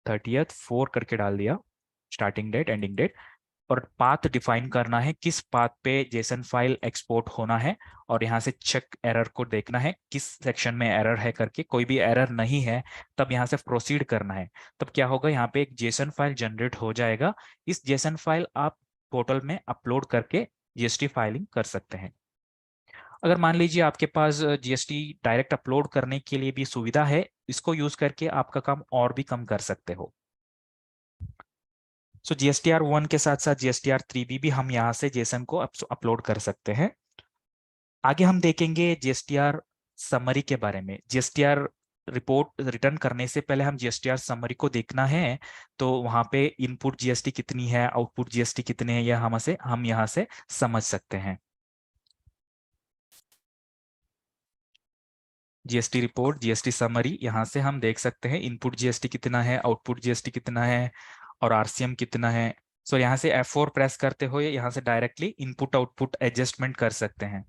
30/4 करके डाल दिया, स्टार्टिंग डेट एंडिंग डेट, और पाथ डिफाइन करना है किस पाथ पे जेसन फाइल एक्सपोर्ट होना है, और यहाँ से चेक एरर को देखना है किस सेक्शन में एरर है करके, कोई भी एरर नहीं है तब यहाँ से प्रोसीड करना है। तब क्या होगा, यहाँ पे एक जेसन फाइल जनरेट हो जाएगा। इस जेसन फाइल आप पोर्टल में अपलोड करके जीएसटी फाइलिंग कर सकते हैं। अगर मान लीजिए आपके पास जीएसटी डायरेक्ट अपलोड करने के लिए भी सुविधा है, इसको यूज करके आपका काम और भी कम कर सकते हो। सो जीएसटीआर 1 के साथ साथ जीएसटीआर 3 भी हम यहाँ से जेसन को अपलोड कर सकते हैं। आगे हम देखेंगे जीएसटीआर समरी के बारे में। जीएसटीआर रिपोर्ट रिटर्न करने से पहले हम जीएसटीआर समरी को देखना है, तो वहां पे इनपुट जीएसटी कितनी है, आउटपुट जीएसटी कितने हैं, यह हम यहाँ से समझ सकते हैं। जीएसटी रिपोर्ट, जीएसटी समरी, यहाँ से हम देख सकते हैं इनपुट जीएसटी कितना है, आउटपुट जीएसटी कितना है और आरसीएम कितना है। सो यहाँ से F4 प्रेस करते हुए यहाँ से डायरेक्टली इनपुट आउटपुट एडजस्टमेंट कर सकते हैं।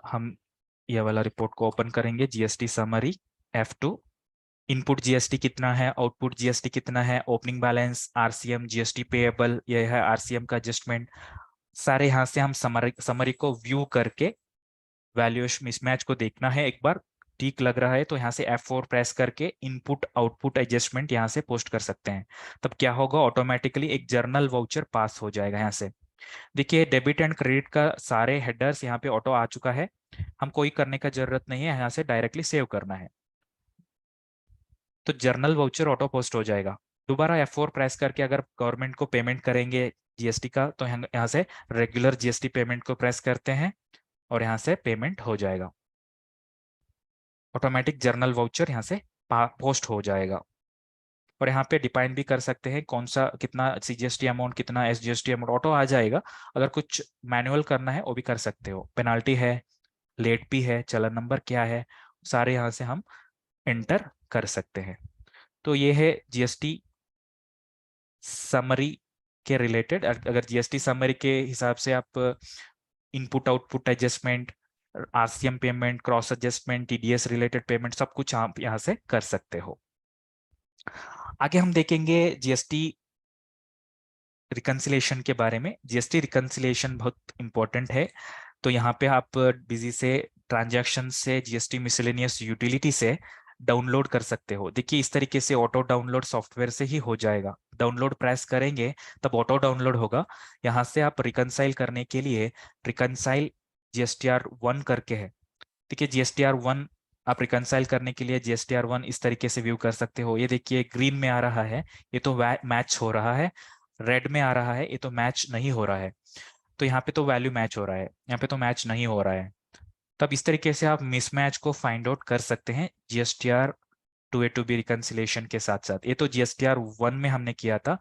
हम यह वाला रिपोर्ट को ओपन करेंगे, GST summary F2। Input GST कितना है, आउटपुट जीएसटी कितना है, opening balance, RCM, GST payable, यह है आरसीएम का एडजस्टमेंट। सारे यहाँ से हम समरी को व्यू करके वैल्यूएशन मिसमैच को देखना है एक बार, ठीक लग रहा है तो यहाँ से F4 प्रेस करके इनपुट आउटपुट एडजस्टमेंट यहाँ से पोस्ट कर सकते हैं। तब क्या होगा, ऑटोमेटिकली एक जर्नल वाउचर पास हो जाएगा यहाँ से। देखिए डेबिट एंड क्रेडिट का सारे हेडर्स यहाँ पे ऑटो आ चुका है, हम कोई करने का जरूरत नहीं है, यहाँ से डायरेक्टली सेव करना है। तो जर्नल वाउचर ऑटो पोस्ट हो जाएगा। दोबारा F4 प्रेस करके अगर गवर्नमेंट को पेमेंट करेंगे जीएसटी का, तो यहाँ से रेगुलर जीएसटी पेमेंट को प्रेस करते हैं और यहाँ से पेमेंट हो जाएगा। ऑटोमेटिक जर्नल वाउचर यहाँ से पोस्ट हो जाएगा। और यहाँ पे डिफाइन भी कर सकते हैं कौन सा कितना सीजीएसटी अमाउंट, कितना एसजीएसटी अमाउंट, ऑटो आ जाएगा। अगर कुछ मैनुअल करना है वो भी कर सकते हो। पेनाल्टी है, लेट फी है, चलन नंबर क्या है, सारे यहाँ से हम एंटर कर सकते हैं। तो ये है जीएसटी समरी के रिलेटेड। अगर जीएसटी समरी के हिसाब से आप input output adjustment, RCM payment, cross adjustment, TDS related payment, सब कुछ आप यहाँ से कर सकते हो। आगे हम देखेंगे जीएसटी रिकंसिलेशन के बारे में। जीएसटी रिकंसिलेशन बहुत इंपॉर्टेंट है। तो यहाँ पे आप बिजी से ट्रांजैक्शन से जीएसटी मिसलेनियस यूटिलिटी से डाउनलोड कर सकते हो। देखिए इस तरीके से ऑटो डाउनलोड सॉफ्टवेयर से ही हो जाएगा। डाउनलोड प्रेस करेंगे तब ऑटो डाउनलोड होगा। यहाँ से आप रिकंसाइल करने के लिए रिकंसाइल GSTR1 करके है। देखिए GSTR1 आप रिकंसाइल करने के लिए GSTR1 इस तरीके से व्यू कर सकते हो। ये देखिए ग्रीन में आ रहा है, ये तो मैच हो रहा है। रेड में आ रहा है, ये तो मैच नहीं हो रहा है। तो यहाँ पे तो वैल्यू मैच हो रहा है, यहाँ पे तो मैच नहीं हो रहा है। तब इस तरीके से आप मिसमैच को फाइंड आउट कर सकते हैं GSTR2A2B रिकंसिलेशन के साथ साथ। ये तो GSTR1 में हमने किया था।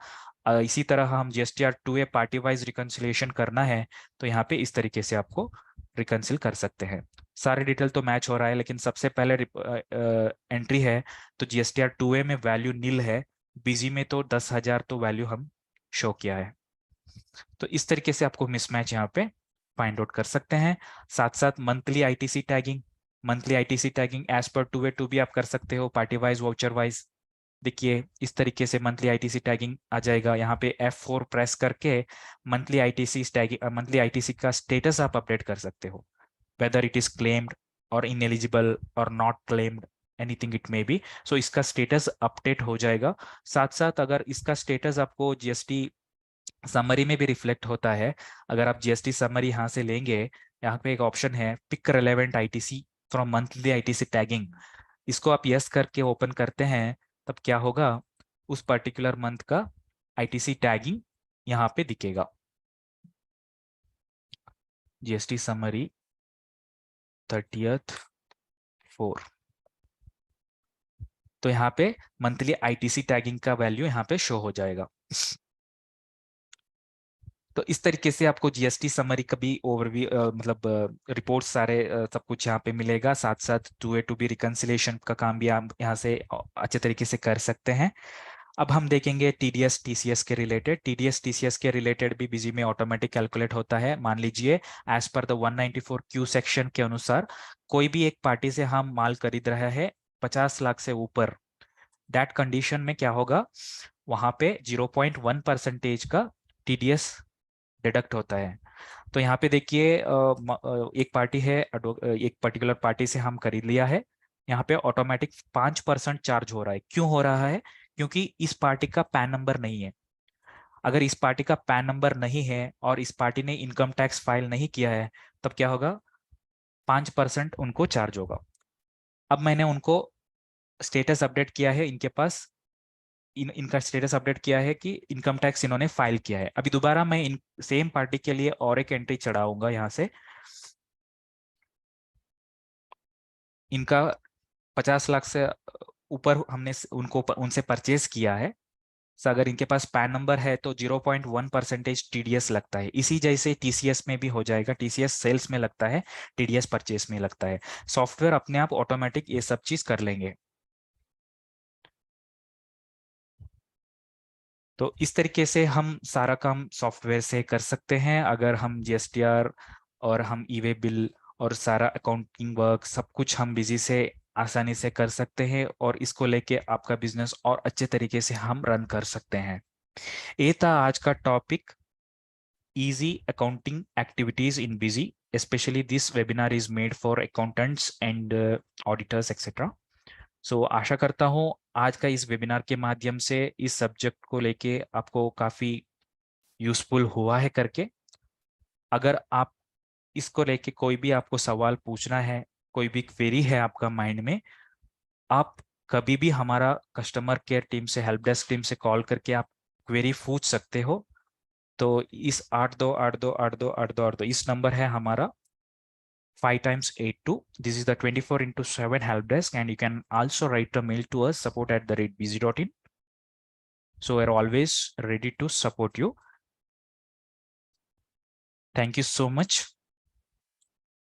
इसी तरह हम GSTR2A पार्टी वाइज रिकंसिलेशन करना है तो यहाँ पे इस तरीके से आपको रिकंसिल कर सकते हैं। सारे डिटेल तो मैच हो रहा है, लेकिन सबसे पहले एंट्री है तो GSTR2A में वैल्यू नील है, बीजी में तो 10,000 तो वैल्यू हम शो किया है। तो इस तरीके से आपको मिसमैच यहाँ पे फाइंड आउट कर सकते हैं। साथ साथ monthly ITC tagging, monthly ITC tagging as per 2A2B आप कर सकते हो, पार्टी वाइज वाउचर वाइज। देखिए इस तरीके से मंथली आईटीसी टैगिंग आ जाएगा। यहाँ पे F4 प्रेस करके monthly ITC tagging, monthly ITC का स्टेटस आप अपडेट कर सकते हो, वेदर इट इज क्लेम्ड और इनएलिजिबल और not claimed, anything it may be. So इसका स्टेटस अपडेट हो जाएगा। साथ साथ अगर इसका स्टेटस आपको जीएसटी समरी में भी रिफ्लेक्ट होता है, अगर आप जीएसटी समरी यहाँ से लेंगे, यहाँ पे एक ऑप्शन है pick relevant ITC from monthly ITC tagging, इसको आप यस करके ओपन करते हैं, तब क्या होगा, उस पर्टिकुलर मंथ का आईटीसी टैगिंग यहाँ पे दिखेगा। जीएसटी समरी 30/4, तो यहाँ पे मंथली आईटीसी टैगिंग का वैल्यू यहाँ पे शो हो जाएगा। तो इस तरीके से आपको जीएसटी समरी का भी ओवरव्यू, मतलब रिपोर्ट सारे सब कुछ यहाँ पे मिलेगा। साथ साथ 2A2B रिकंसिलेशन का काम भी आप यहाँ से अच्छे तरीके से कर सकते हैं। अब हम देखेंगे टीडीएस टीसीएस के रिलेटेड। टीडीएस टीसीएस के रिलेटेड भी बिजी में ऑटोमेटिक कैलकुलेट होता है। मान लीजिए as per the 194Q section के अनुसार कोई भी एक पार्टी से हम माल खरीद रहा है 50 लाख से ऊपर, दैट कंडीशन में क्या होगा, वहां पे 0.1% का टीडीएस डिडक्ट होता है। तो यहाँ पे देखिए एक पार्टी है, एक पर्टिकुलर पार्टी से हम खरीद लिया है, यहाँ पे ऑटोमेटिक 5% चार्ज हो रहा है। क्यों हो रहा है? क्योंकि इस पार्टी का पैन नंबर नहीं है। अगर इस पार्टी का पैन नंबर नहीं है और इस पार्टी ने इनकम टैक्स फाइल नहीं किया है, तब क्या होगा, 5% उनको चार्ज होगा। अब मैंने उनको स्टेटस अपडेट किया है, इनके पास इनका स्टेटस अपडेट किया है कि इनकम टैक्स इन्होंने फाइल किया है। अभी दोबारा मैं इन सेम पार्टी के लिए और एक एंट्री चढ़ाऊंगा यहाँ से, इनका 50 लाख से ऊपर हमने उनको उनसे परचेज किया है। तो अगर इनके पास पैन नंबर है तो 0.1% टीडीएस लगता है। इसी जैसे टीसीएस में भी हो जाएगा, टीसीएस सेल्स में लगता है, टीडीएस परचेस में लगता है। सॉफ्टवेयर अपने आप ऑटोमेटिक ये सब चीज कर लेंगे। तो इस तरीके से हम सारा काम सॉफ्टवेयर से कर सकते हैं। अगर हम जीएसटीआर और हम ई वे बिल और सारा अकाउंटिंग वर्क सब कुछ हम बिजी से आसानी से कर सकते हैं, और इसको लेके आपका बिजनेस और अच्छे तरीके से हम रन कर सकते हैं। ये था आज का topic, easy accounting activities in busy. especially this webinar is made for accountants and auditors etc. सो आशा करता हूँ आज का इस वेबिनार के माध्यम से इस सब्जेक्ट को लेके आपको काफी यूजफुल हुआ है करके। अगर आप इसको लेके कोई भी आपको सवाल पूछना है, कोई भी क्वेरी है आपका माइंड में, आप कभी भी हमारा कस्टमर केयर टीम से, हेल्प डेस्क टीम से कॉल करके आप क्वेरी पूछ सकते हो। तो इस 8282828282 इस नंबर है हमारा 5 times 82. This is the 24/7 help desk, and you can also write a mail to us, support@busy.in. So we're always ready to support you. Thank you so much.